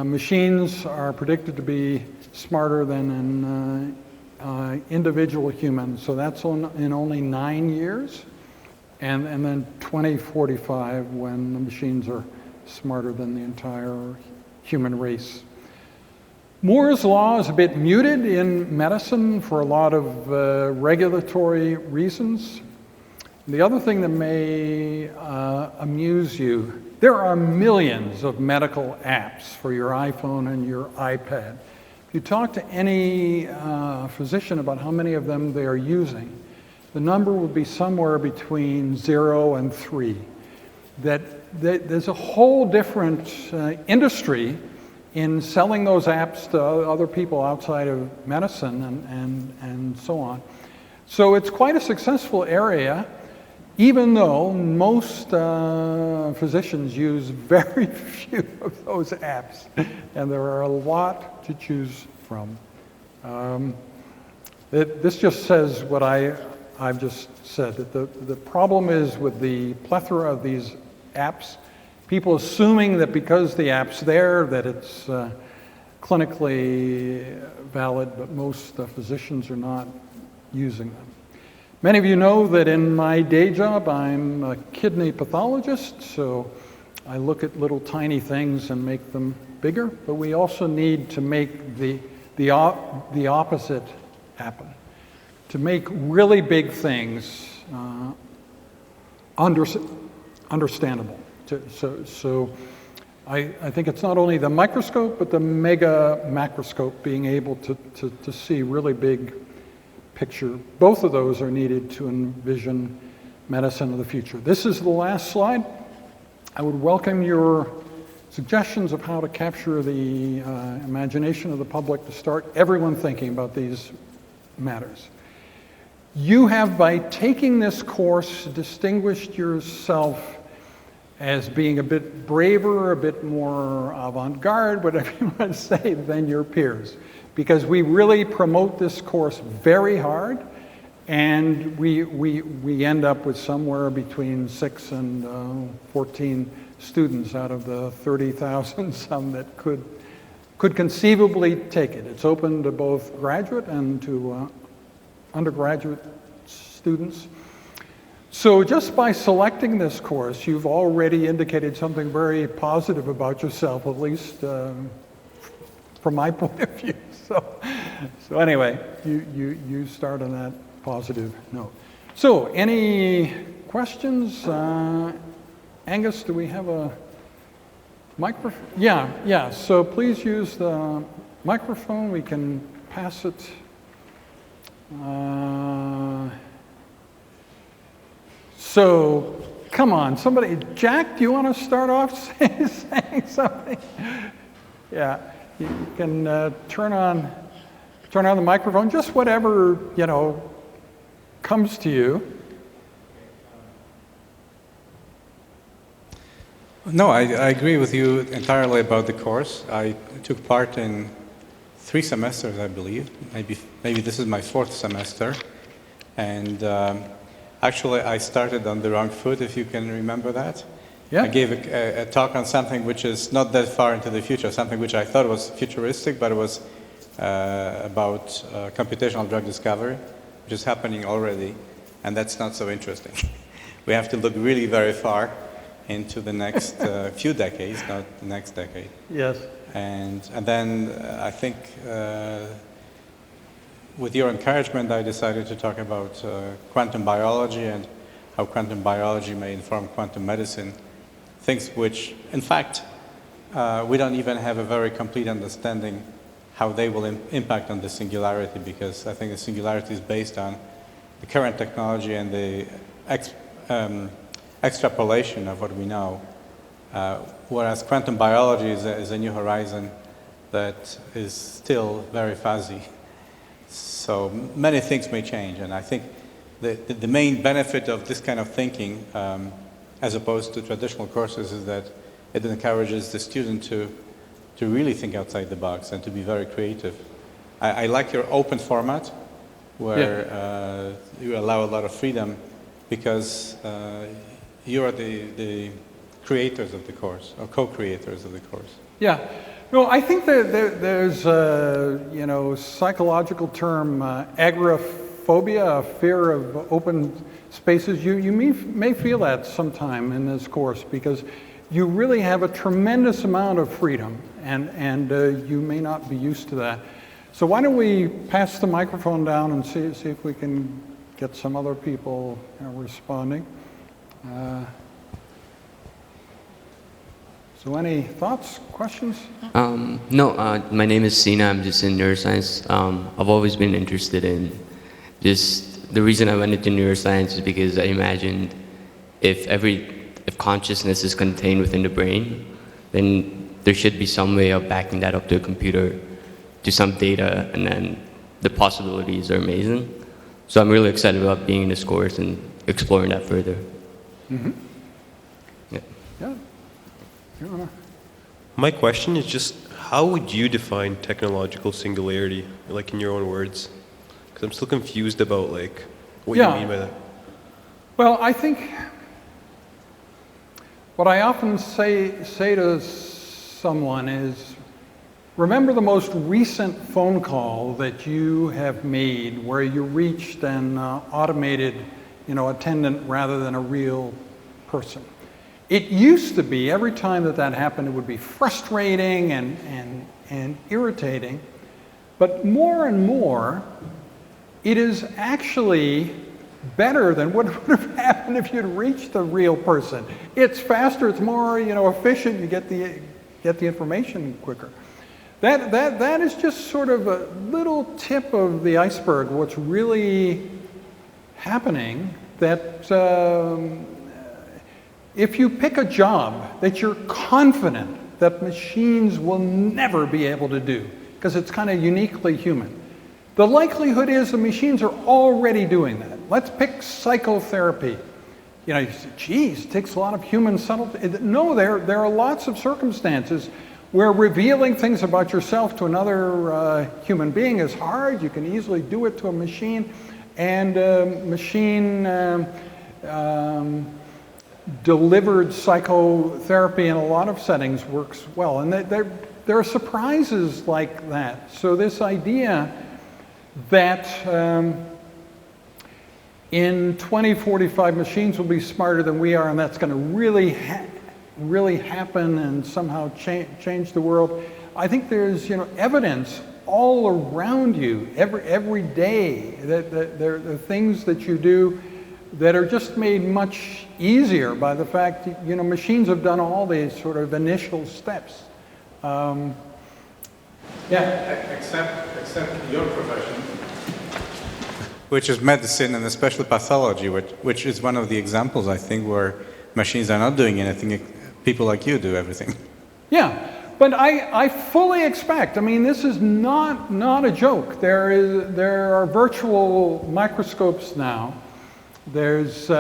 machines are predicted to be smarter than an individual human. So that's in only 9 years. And then 2045 when the machines are smarter than the entire human race. Moore's Law is a bit muted in medicine for a lot of regulatory reasons. The other thing that may amuse you There are millions of medical apps for your iPhone and your iPad. If you talk to any physician about how many of them they are using, the number would be somewhere between 0 and 3. That there's a whole different industry in selling those apps to other people outside of medicine and so on. So it's quite a successful area, even though most physicians use very few of those apps, and there are a lot to choose from. This just says what I've just said, that the problem is with the plethora of these apps, people assuming that because the app's there that it's clinically valid, but most physicians are not using them. Many of you know that in my day job I'm a kidney pathologist, so I look at little tiny things and make them bigger, but we also need to make the opposite happen. To make really big things understandable. So I think it's not only the microscope, but the mega macroscope, being able to see really big picture. Both of those are needed to envision medicine of the future. This is the last slide. I would welcome your suggestions of how to capture the imagination of the public to start everyone thinking about these matters. You have, by taking this course, distinguished yourself as being a bit braver, a bit more avant-garde, whatever you want to say, than your peers. Because we really promote this course very hard, and we end up with somewhere between 6 and 14 students out of the 30,000 some that could conceivably take it. It's open to both graduate and to undergraduate students. So just by selecting this course, you've already indicated something very positive about yourself, at least from my point of view. So anyway, you start on that positive note. So any questions? Angus, do we have a microphone? Yeah, so please use the microphone. We can pass it. So, come on, somebody, Jack, do you want to start off saying something? Yeah, you can turn on the microphone, just whatever, comes to you. No, I agree with you entirely about the course. I took part in 3 semesters, I believe. Maybe this is my 4th semester. And actually, I started on the wrong foot, if you can remember that. Yeah. I gave a talk on something which is not that far into the future, something which I thought was futuristic, but it was about computational drug discovery, which is happening already, and that's not so interesting. We have to look really very far into the next few decades, not the next decade. Yes. And then I think with your encouragement, I decided to talk about quantum biology and how quantum biology may inform quantum medicine, things which, in fact, we don't even have a very complete understanding how they will impact on the singularity, because I think the singularity is based on the current technology and the extrapolation of what we know, whereas quantum biology is a new horizon that is still very fuzzy. So many things may change, and I think the main benefit of this kind of thinking, as opposed to traditional courses, is that it encourages the student to really think outside the box and to be very creative. I like your open format, where you allow a lot of freedom, because you are the creators of the course, or co-creators of the course. Yeah. No, I think that there's a psychological term, agoraphobia, a fear of open spaces. You may feel that sometime in this course, because you really have a tremendous amount of freedom, and you may not be used to that. So why don't we pass the microphone down and see if we can get some other people responding. So any thoughts, questions? No, my name is Sina. I'm just in neuroscience. I've always been interested in just the reason I went into neuroscience is because I imagined if consciousness is contained within the brain, then there should be some way of backing that up to a computer, to some data, and then the possibilities are amazing. So I'm really excited about being in this course and exploring that further. Mm-hmm. Yeah. Yeah. You wanna- My question is just, how would you define technological singularity, like in your own words? Because I'm still confused about like what you mean by that. Well, I think what I often say to someone is, remember the most recent phone call that you have made where you reached an automated, attendant rather than a real person. It used to be every time that happened, it would be frustrating and irritating, but more and more, it is actually better than what would have happened if you'd reached a real person. It's faster, it's more, efficient, you get the information quicker. That is just sort of a little tip of the iceberg, what's really happening, that if you pick a job that you're confident that machines will never be able to do, because it's kind of uniquely human, the likelihood is the machines are already doing that. Let's pick psychotherapy. You say, geez, it takes a lot of human subtlety. No, there are lots of circumstances where revealing things about yourself to another human being is hard. You can easily do it to a machine, and machine delivered psychotherapy in a lot of settings works well. And there are surprises like that. So this idea that in 2045 machines will be smarter than we are, and that's going to really happen and somehow change the world. I think there's evidence all around you every day that there are things that you do that are just made much easier by the fact that machines have done all these sort of initial steps. Except your profession, which is medicine and especially pathology, which is one of the examples, I think, where machines are not doing anything. People like you do everything. Yeah, but I fully expect, this is not a joke. There are virtual microscopes now. There's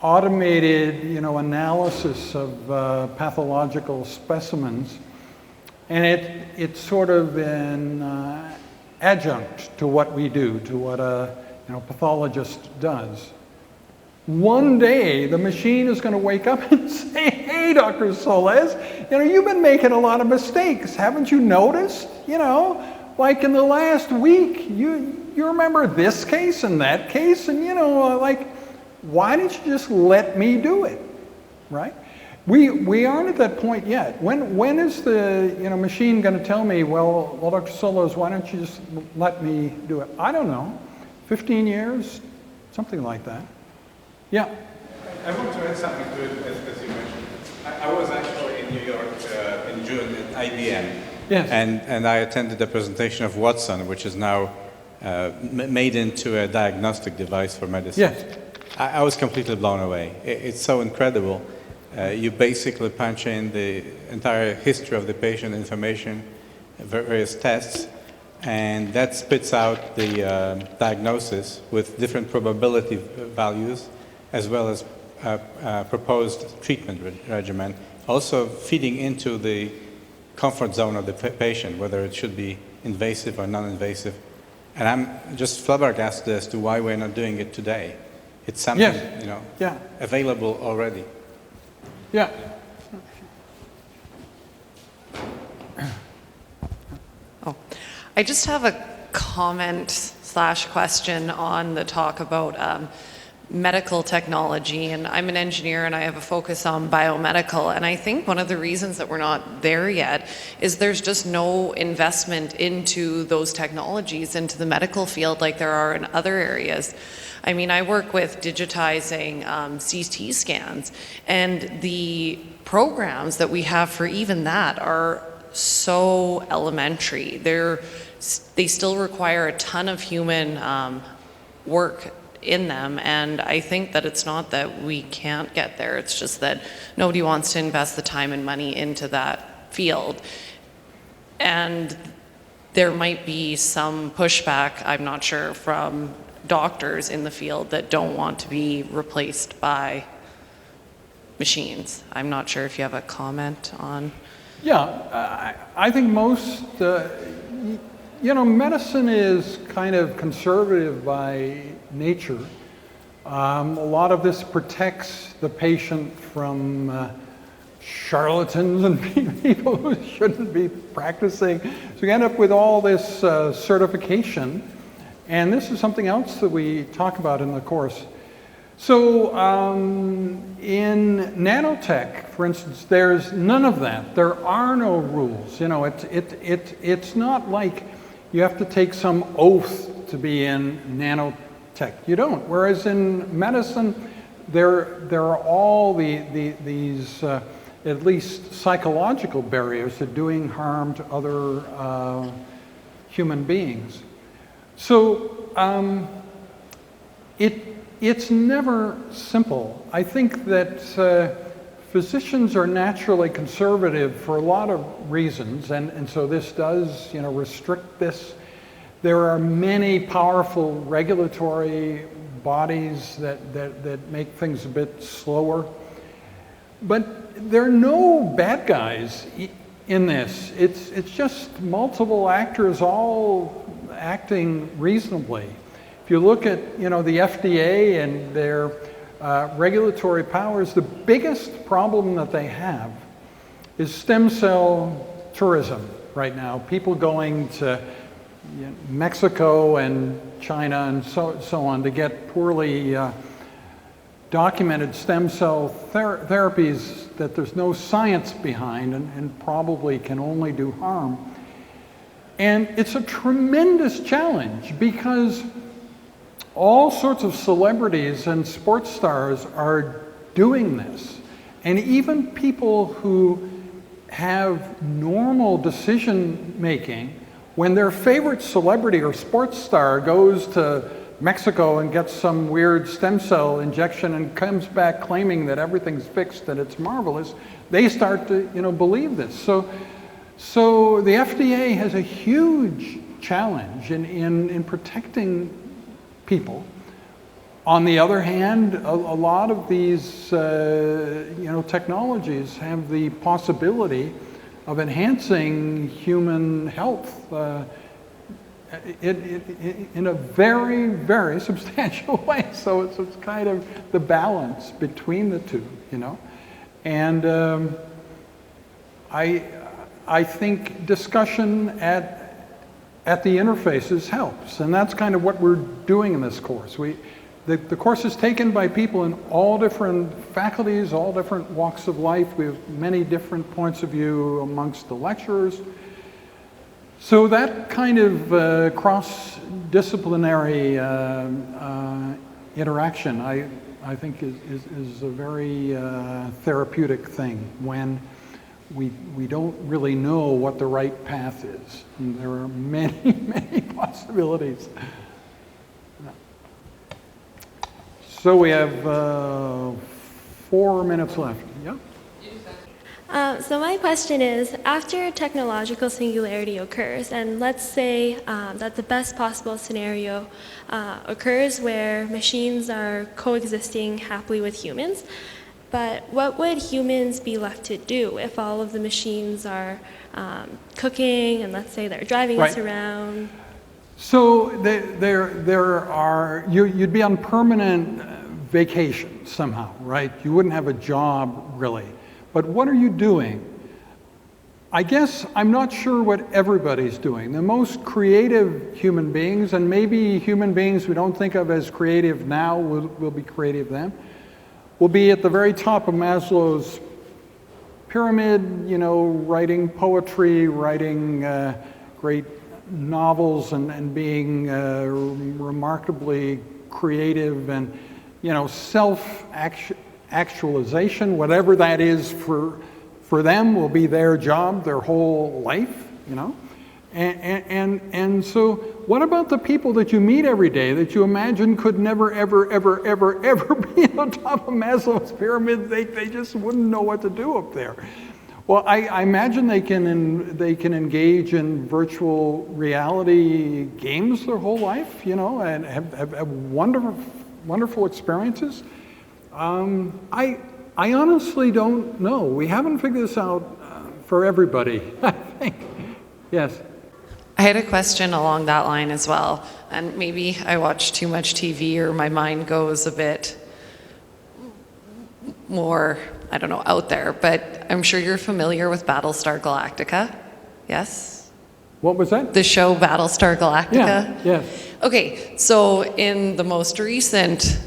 automated, analysis of pathological specimens, and it's sort of an adjunct to what we do, to what a pathologist does. One day, the machine is going to wake up and say, hey, Dr. Soles, you've been making a lot of mistakes. Haven't you noticed? Like in the last week, you remember this case and that case, and why didn't you just let me do it, right? We aren't at that point yet. When is the machine going to tell me, well, Dr. Soles, why don't you just let me do it? I don't know, 15 years, something like that. Yeah. I want to add something to it, as you mentioned. I was actually in New York in June at IBM. Yes. And I attended a presentation of Watson, which is now made into a diagnostic device for medicine. Yes. I was completely blown away. It's so incredible. You basically punch in the entire history of the patient information, various tests, and that spits out the diagnosis with different probability values, as well as proposed treatment regimen, also feeding into the comfort zone of the patient, whether it should be invasive or non-invasive. And I'm just flabbergasted as to why we're not doing it today. It's something, available already. Yeah. Oh, I just have a comment/question on the talk about medical technology, and I'm an engineer and I have a focus on biomedical, and I think one of the reasons that we're not there yet is there's just no investment into those technologies, into the medical field like there are in other areas. I mean, I work with digitizing CT scans, and the programs that we have for even that are so elementary. They still require a ton of human work in them, and I think that it's not that we can't get there, it's just that nobody wants to invest the time and money into that field. And there might be some pushback, I'm not sure, from doctors in the field that don't want to be replaced by machines. I'm not sure if you have a comment on. Yeah, I think most, medicine is kind of conservative by nature. A lot of this protects the patient from charlatans and people who shouldn't be practicing. So you end up with all this certification, and this is something else that we talk about in the course. So in nanotech, for instance, there's none of that. There are no rules. It's not like you have to take some oath to be in nanotech. You don't. Whereas in medicine, there are all these at least psychological barriers to doing harm to other human beings. So it's never simple. I think that physicians are naturally conservative for a lot of reasons, and so this does, restrict this. There are many powerful regulatory bodies that make things a bit slower. But there are no bad guys in this. It's just multiple actors all acting reasonably. If you look at, the FDA and their regulatory powers, the biggest problem that they have is stem cell tourism right now. People going to Mexico and China and so on to get poorly documented stem cell therapies that there's no science behind and probably can only do harm. And it's a tremendous challenge because all sorts of celebrities and sports stars are doing this. And even people who have normal decision making, when their favorite celebrity or sports star goes to Mexico and gets some weird stem cell injection and comes back claiming that everything's fixed and it's marvelous, they start to believe this. So the FDA has a huge challenge in protecting people. On the other hand, a lot of these technologies have the possibility of enhancing human health in a very, very substantial way. So it's kind of the balance between the two, And I think discussion at the interfaces helps, and that's kind of what we're doing in this course. The course is taken by people in all different faculties, all different walks of life. We have many different points of view amongst the lecturers. So that kind of cross-disciplinary interaction, I think, is a very therapeutic thing when we don't really know what the right path is. And there are many, many possibilities. So we have 4 minutes left. Yeah? So my question is, after technological singularity occurs, and let's say that the best possible scenario occurs where machines are coexisting happily with humans, but what would humans be left to do if all of the machines are cooking and let's say they're driving us around? So you'd be on permanent vacation somehow, right? You wouldn't have a job really. But what are you doing? I guess I'm not sure what everybody's doing. The most creative human beings, and maybe human beings we don't think of as creative now will be creative then, will be at the very top of Maslow's pyramid, you know, writing poetry, writing great novels, and being remarkably creative, and, you know, self-actualization, whatever that is for them, will be their job, their whole life, you know? And so what about the people that you meet every day that you imagine could never, ever, ever, ever, ever be on top of Maslow's pyramid? They just wouldn't know what to do up there. Well, I imagine they can engage in virtual reality games their whole life, you know, and have wonderful experiences. I honestly don't know. We haven't figured this out for everybody, I think. Yes. I had a question along that line as well, and maybe I watch too much TV or my mind goes a bit more, I don't know, out there, but I'm sure you're familiar with Battlestar Galactica, yes? What was that? The show Battlestar Galactica? Yeah, yes. Okay, so in the most recent,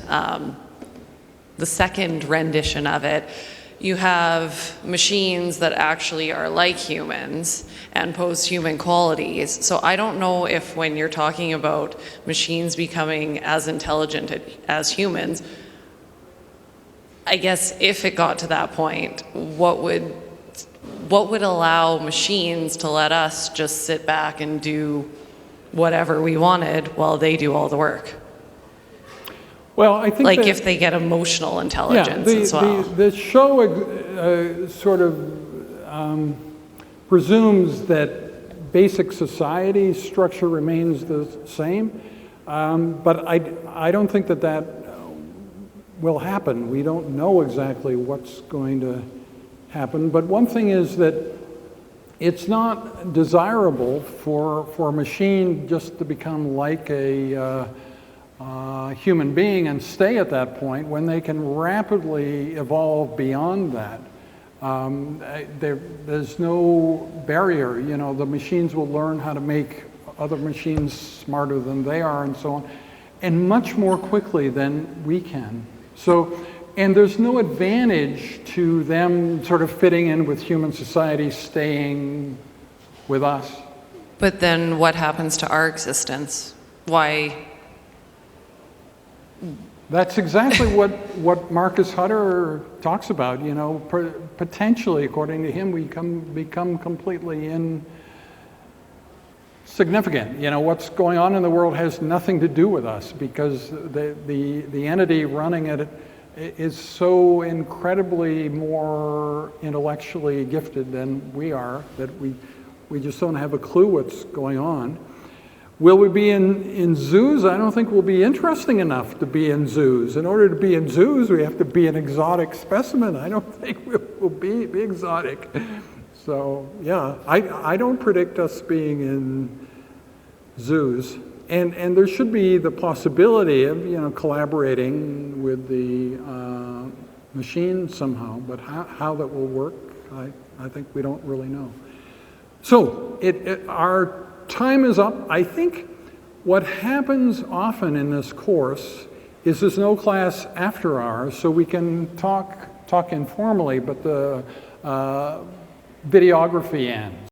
the second rendition of it, you have machines that actually are like humans and pose human qualities. So I don't know if when you're talking about machines becoming as intelligent as humans, I guess if it got to that point, what would allow machines to let us just sit back and do whatever we wanted while they do all the work? Well, I think like that, if they get emotional intelligence as well. The show sort of presumes that basic society structure remains the same, but I don't think that will happen. We don't know exactly what's going to happen, but one thing is that it's not desirable for a machine just to become like a human being and stay at that point when they can rapidly evolve beyond that. There's no barrier, you know, the machines will learn how to make other machines smarter than they are and so on, and much more quickly than we can. So, and there's no advantage to them sort of fitting in with human society, staying with us. But then what happens to our existence? Why? That's exactly what Marcus Hutter talks about, you know, potentially, according to him, we become completely insignificant. You know, what's going on in the world has nothing to do with us because the entity running it is so incredibly more intellectually gifted than we are that we just don't have a clue what's going on. Will we be in zoos? I don't think we'll be interesting enough to be in zoos. In order to be in zoos, we have to be an exotic specimen. I don't think we'll be exotic. So, yeah, I don't predict us being in zoos. And there should be the possibility of, you know, collaborating with the machine somehow, but how that will work, I think we don't really know. So, our time is up. I think what happens often in this course is there's no class after ours, so we can talk informally, but the videography ends.